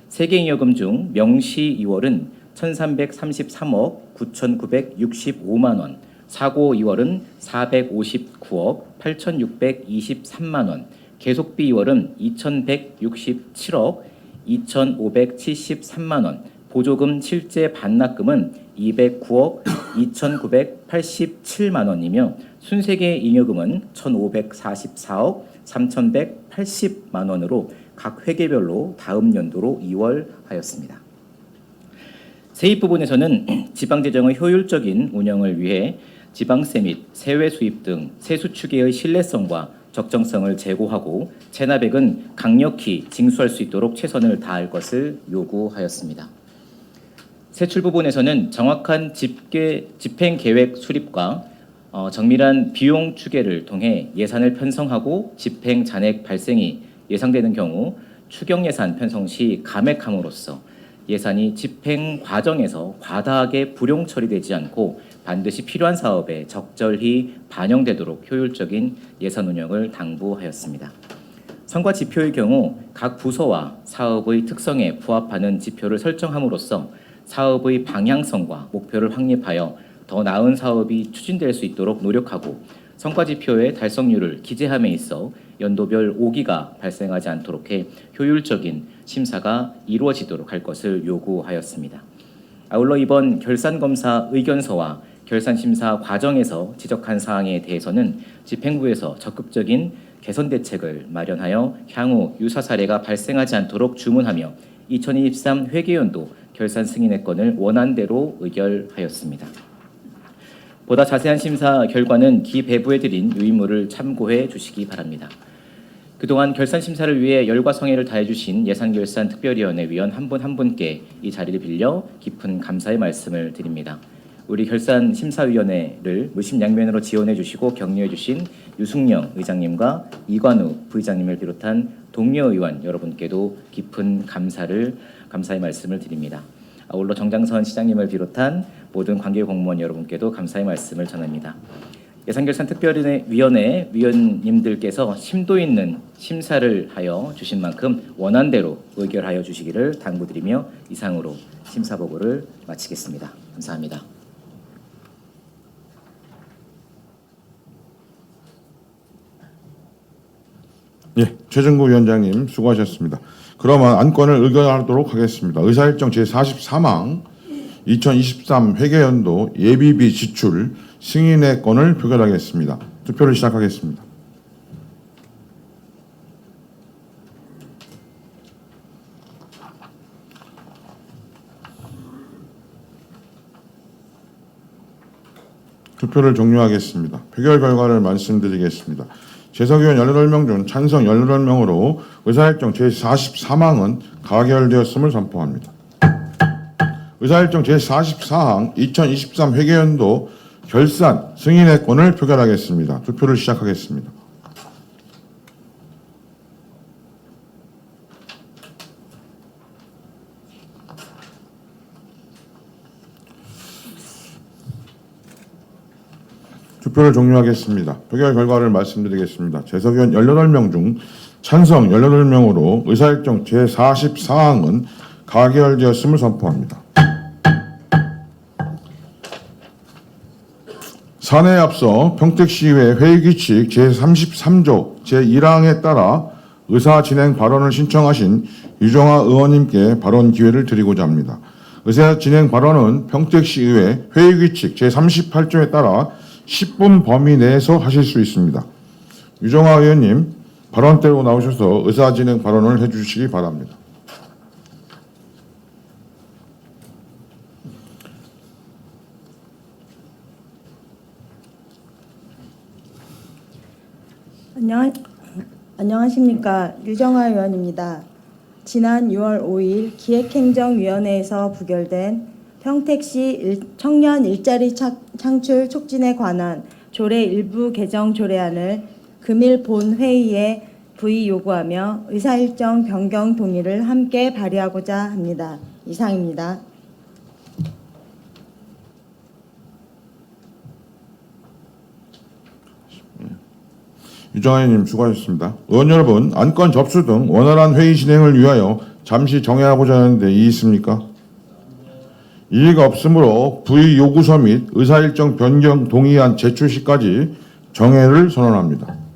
세계잉여금 중 명시 2월은 1,333억 9,965만 원, 사고 2월은 459억 8,623만 원, 계속비 2월은 2,167억 2,573만 원, 보조금 실제 반납금은 209억 2,987만 원이며 순세계 잉여금은 1,544억 3,180만 원으로 각 회계별로 다음 연도로 이월하였습니다. 세입 부분에서는 지방재정의 효율적인 운영을 위해 지방세 및 세외 수입 등 세수 추계의 신뢰성과 적정성을 제고하고 체납액은 강력히 징수할 수 있도록 최선을 다할 것을 요구하였습니다. 세출 부분에서는 정확한 집행계획 수립과 정밀한 비용 추계를 통해 예산을 편성하고 집행 잔액 발생이 예상되는 경우 추경 예산 편성 시 감액함으로써 예산이 집행 과정에서 과다하게 불용 처리되지 않고 반드시 필요한 사업에 적절히 반영되도록 효율적인 예산 운영을 당부하였습니다. 성과 지표의 경우 각 부서와 사업의 특성에 부합하는 지표를 설정함으로써 사업의 방향성과 목표를 확립하여 더 나은 사업이 추진될 수 있도록 노력하고 성과 지표의 달성률을 기재함에 있어 연도별 오기가 발생하지 않도록 해 효율적인 심사가 이루어지도록 할 것을 요구하였습니다. 아울러 이번 결산검사 의견서와 결산심사 과정에서 지적한 사항에 대해서는 집행부에서 적극적인 개선 대책을 마련하여 향후 유사 사례가 발생하지 않도록 주문하며 2023 회계연도 결산 승인의 건을 원안대로 의결하였습니다. 보다 자세한 심사 결과는 기배부에 드린 유인물을 참고해 주시기 바랍니다. 그동안 결산 심사를 위해 열과 성의를 다해 주신 예산결산특별위원회 위원 한 분 한 분께 이 자리를 빌려 깊은 감사의 말씀을 드립니다. 우리 결산심사위원회를 무심양면으로 지원해 주시고 격려해 주신 유승영 의장님과 이관우 부의장님을 비롯한 동료 의원 여러분께도 깊은 감사의 말씀을 드립니다. 아울러 정장선 시장님을 비롯한 모든 관계 공무원 여러분께도 감사의 말씀을 전합니다. 예산결산특별위원회 위원님들께서 심도 있는 심사를 하여 주신 만큼 원안대로 의결하여 주시기를 당부드리며 이상으로 심사 보고를 마치겠습니다. 감사합니다. 예, 최정구 위원장님 수고하셨습니다. 그러면 안건을 의결하도록 하겠습니다. 의사일정 제44망 2023 회계연도 예비비 지출 승인의 건을 표결하겠습니다. 투표를 시작하겠습니다. 투표를 종료하겠습니다. 표결 결과를 말씀드리겠습니다. 재석위원 18명 중 찬성 18명으로 의사일정 제44망은 가결되었음을 선포합니다. 의사일정 제44항 2023 회계연도 결산 승인의 건을 표결하겠습니다. 투표를 시작하겠습니다. 투표를 종료하겠습니다. 표결 결과를 말씀드리겠습니다. 재석위원 18명 중 찬성 18명으로 의사일정 제44항은 가결되었음을 선포합니다. 사내에 앞서 평택시의회 회의규칙 제33조 제1항에 따라 의사 진행 발언을 신청하신 유정아 의원님께 발언 기회를 드리고자 합니다. 의사 진행 발언은 평택시의회 회의규칙 제38조에 따라 10분 범위 내에서 하실 수 있습니다. 유정아 의원님, 발언대로 나오셔서 의사 진행 발언을 해주시기 바랍니다. 안녕하십니까. 유정아 의원입니다. 지난 6월 5일 기획행정위원회에서 부결된 평택시 청년 일자리 창출 촉진에 관한 조례 일부 개정 조례안을 금일 본 회의에 부의 요구하며 의사일정 변경 동의를 함께 발의하고자 합니다. 이상입니다. 유정아 의원님 수고하셨습니다. 의원 여러분, 안건 접수 등 원활한 회의 진행을 위하여 잠시 정회하고자 하는데 이의 있습니까? 이의가 없으므로 부의 요구서 및 의사일정 변경 동의안 제출 시까지 정회를 선언합니다.